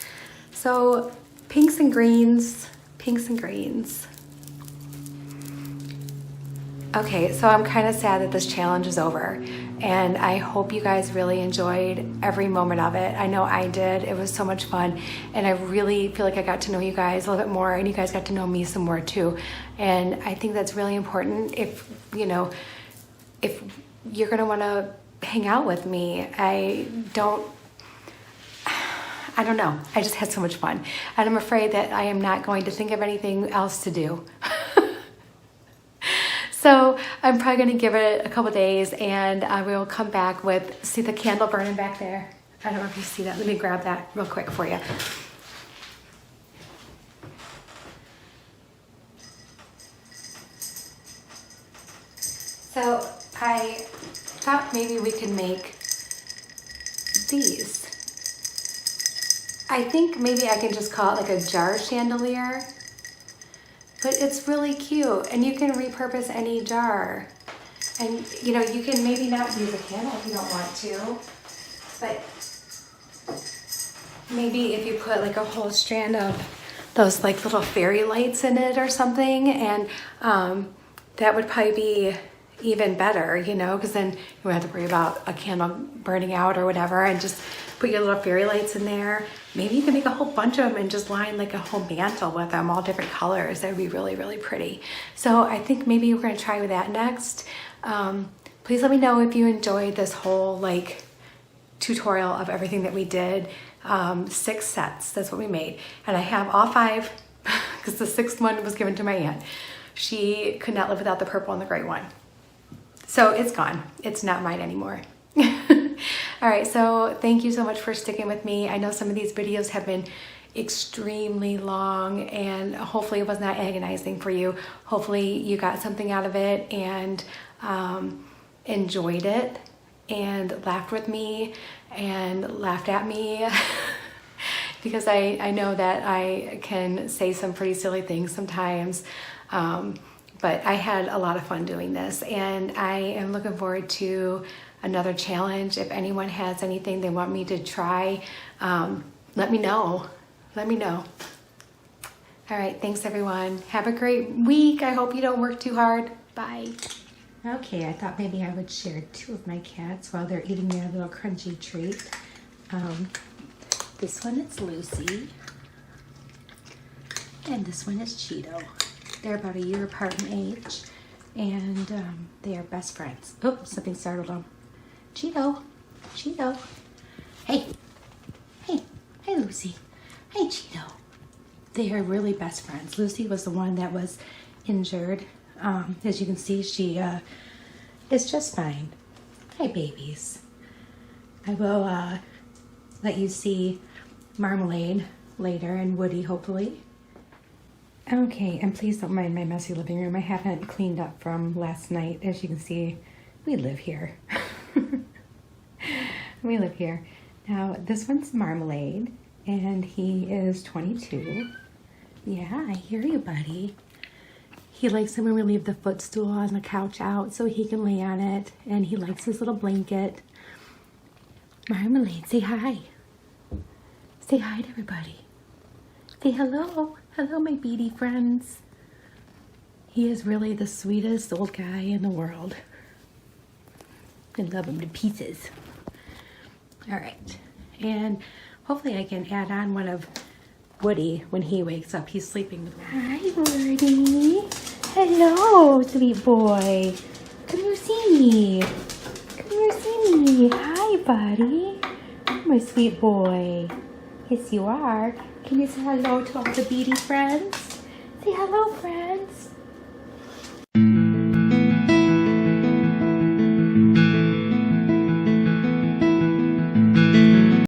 So pinks and greens, pinks and greens. Okay, so I'm kind of sad that this challenge is over, and I hope you guys really enjoyed every moment of it. I know I did. It was so much fun, and I really feel like I got to know you guys a little bit more, and you guys got to know me some more too. And I think that's really important. If you're gonna want to hang out with me, I don't know. I just had so much fun, and I'm afraid that I am not going to think of anything else to do. So I'm probably going to give it a couple days, and I will come back with, see the candle burning back there? I don't know if you see that. Let me grab that real quick for you. So I thought maybe we could make these. I think maybe I can just call it like a jar chandelier. But it's really cute, and you can repurpose any jar. And you know, you can maybe not use a candle if you don't want to, but maybe if you put like a whole strand of those like little fairy lights in it or something, and that would probably be even better, you know, because then you won't have to worry about a candle burning out or whatever, and just put your little fairy lights in there. Maybe you can make a whole bunch of them and just line like a whole mantle with them, all different colors. That would be really, really pretty. So I think maybe we're gonna try with that next. Please let me know if you enjoyed this whole like tutorial of everything that we did. 6 sets, that's what we made. And I have all 5 because the 6th one was given to my aunt. She could not live without the purple and the gray one. So it's gone. It's not mine anymore. All right, so thank you so much for sticking with me. I know some of these videos have been extremely long, and hopefully it was not agonizing for you. Hopefully you got something out of it and enjoyed it and laughed with me and laughed at me because I know that I can say some pretty silly things sometimes. But I had a lot of fun doing this, and I am looking forward to another challenge. If anyone has anything they want me to try, let me know. Let me know. All right, thanks everyone. Have a great week. I hope you don't work too hard. Bye. Okay, I thought maybe I would share 2 of my cats while they're eating their little crunchy treat. This one is Lucy, and this one is Cheeto. They're about a year apart in age, and they are best friends. Oh, something startled them. Cheeto, Cheeto. Hey, hey, hey, Lucy. Hey, Cheeto. They are really best friends. Lucy was the one that was injured. As you can see, she is just fine. Hi, babies. I will let you see Marmalade later, and Woody, hopefully. Okay, and please don't mind my messy living room. I haven't cleaned up from last night. As you can see, we live here. We live here. Now, this one's Marmalade, and he is 22. Yeah, I hear you, buddy. He likes it when we leave the footstool on the couch out so he can lay on it, and he likes his little blanket. Marmalade, say hi. Say hi to everybody. Say hello. Hello, my beady friends. He is really the sweetest old guy in the world. I love him to pieces. All right, and hopefully I can add on one of Woody when he wakes up. He's sleeping with me. Hi, Woody. Hello, sweet boy. Come here, see me. Come here, see me. Hi, buddy. You're my sweet boy. Yes, you are. Can you say hello to all the beady friends? Say hello, friends.